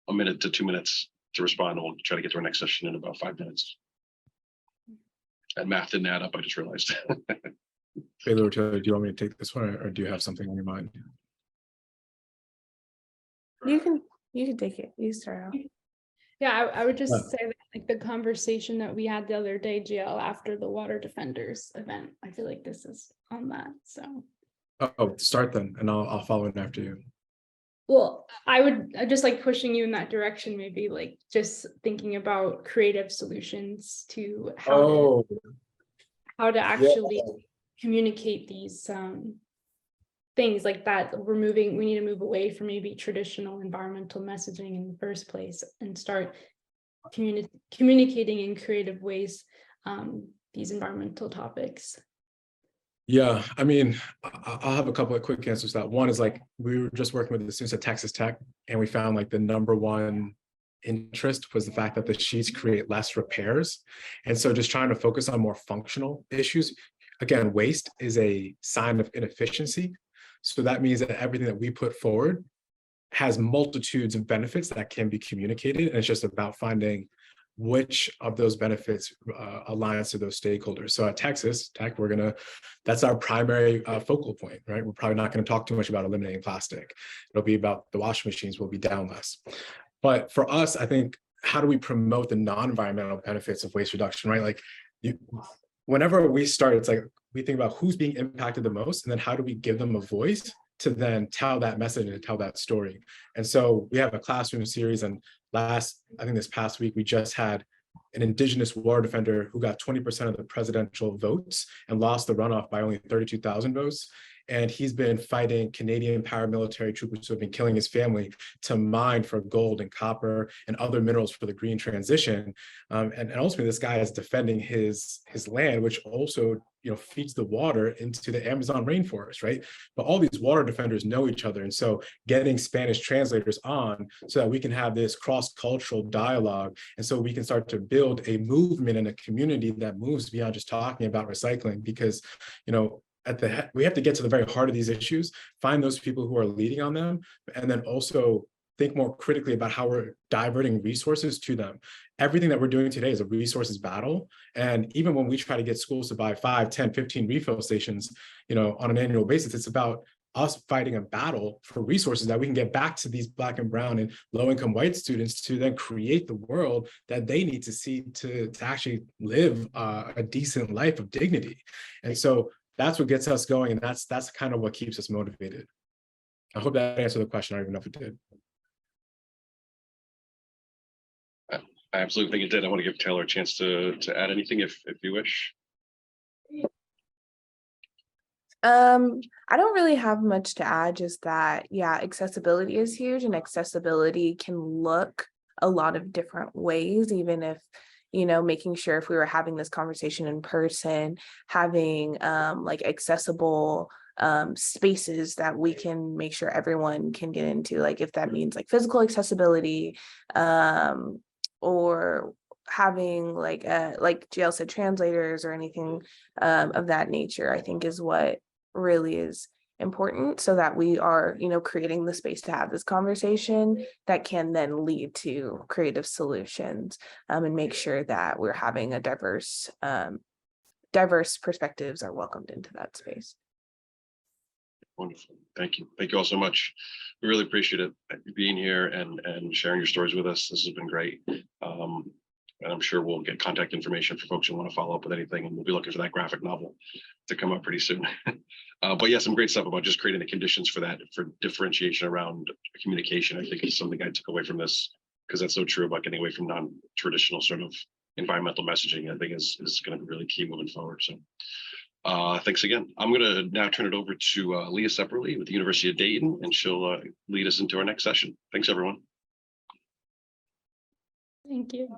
a minute to 2 minutes to respond, and we'll try to get to our next session in about 5 minutes. And math didn't add up, I just realized. Taylor, do you want me to take this one, or do you have something on your mind? You can take it. You start out. yeah, I would just say that like the conversation that we had the other day, GL, after the Water Defenders event, I feel like this is on that. So Start then, and I'll follow in after you. well, I just like pushing you in that direction, maybe like just thinking about creative solutions to how to actually communicate these things like that. We need to move away from maybe traditional environmental messaging in the first place and start communicating in creative ways these environmental topics. Yeah, I mean, I'll have a couple of quick answers to that. One is like, we were just working with the students at Texas Tech, and we found like the #1 interest was the fact that the sheets create less repairs. And so just trying to focus on more functional issues. Again, waste is a sign of inefficiency. So that means that everything that we put forward has multitudes of benefits that can be communicated. And it's just about finding which of those benefits aligns to those stakeholders. So at Texas Tech, that's our primary focal point, right? We're probably not going to talk too much about eliminating plastic. It'll be about the washing machines will be down less. But for us, I think, how do we promote the non-environmental benefits of waste reduction, right? Like whenever we start, it's like we think about who's being impacted the most, and then how do we give them a voice to then tell that message and tell that story. And so we have a classroom series, and I think this past week, we just had an Indigenous water defender who got 20% of the presidential votes and lost the runoff by only 32,000 votes. And he's been fighting Canadian paramilitary troopers who have been killing his family to mine for gold and copper and other minerals for the green transition. And ultimately, this guy is defending his land, which also feeds the water into the Amazon rainforest, right? But all these water defenders know each other. And so getting Spanish translators on so that we can have this cross-cultural dialogue. And so we can start to build a movement and a community that moves beyond just talking about recycling, because, we have to get to the very heart of these issues, find those people who are leading on them, and then also think more critically about how we're diverting resources to them. Everything that we're doing today is a resources battle. And even when we try to get schools to buy 5, 10, 15 refill stations, on an annual basis, it's about us fighting a battle for resources that we can get back to these Black and brown and low-income white students to then create the world that they need to see to actually live a decent life of dignity. And so that's what gets us going, and that's kind of what keeps us motivated. I hope that answered the question. I don't even know if it did. I absolutely think it did. I want to give Taylor a chance to add anything if you wish. I don't really have much to add, just that, yeah, accessibility is huge, and accessibility can look a lot of different ways, even if, making sure if we were having this conversation in person, having like accessible spaces that we can make sure everyone can get into, like if that means like physical accessibility, or having like Jill said, translators or anything of that nature, I think is what really is important, so that we are, creating the space to have this conversation that can then lead to creative solutions, and make sure that we're having a diverse perspectives are welcomed into that space. Wonderful. Thank you. Thank you all so much. We really appreciate it being here and sharing your stories with us. This has been great. And I'm sure we'll get contact information for folks who want to follow up with anything, and we'll be looking for that graphic novel to come up pretty soon. But yeah, some great stuff about just creating the conditions for that, for differentiation around communication. I think is something I took away from this, because that's so true about getting away from non-traditional sort of environmental messaging. I think is going to be really key moving forward. So thanks again. I'm going to now turn it over to Leah Sepperly with the University of Dayton, and she'll lead us into our next session. Thanks, everyone. Thank you.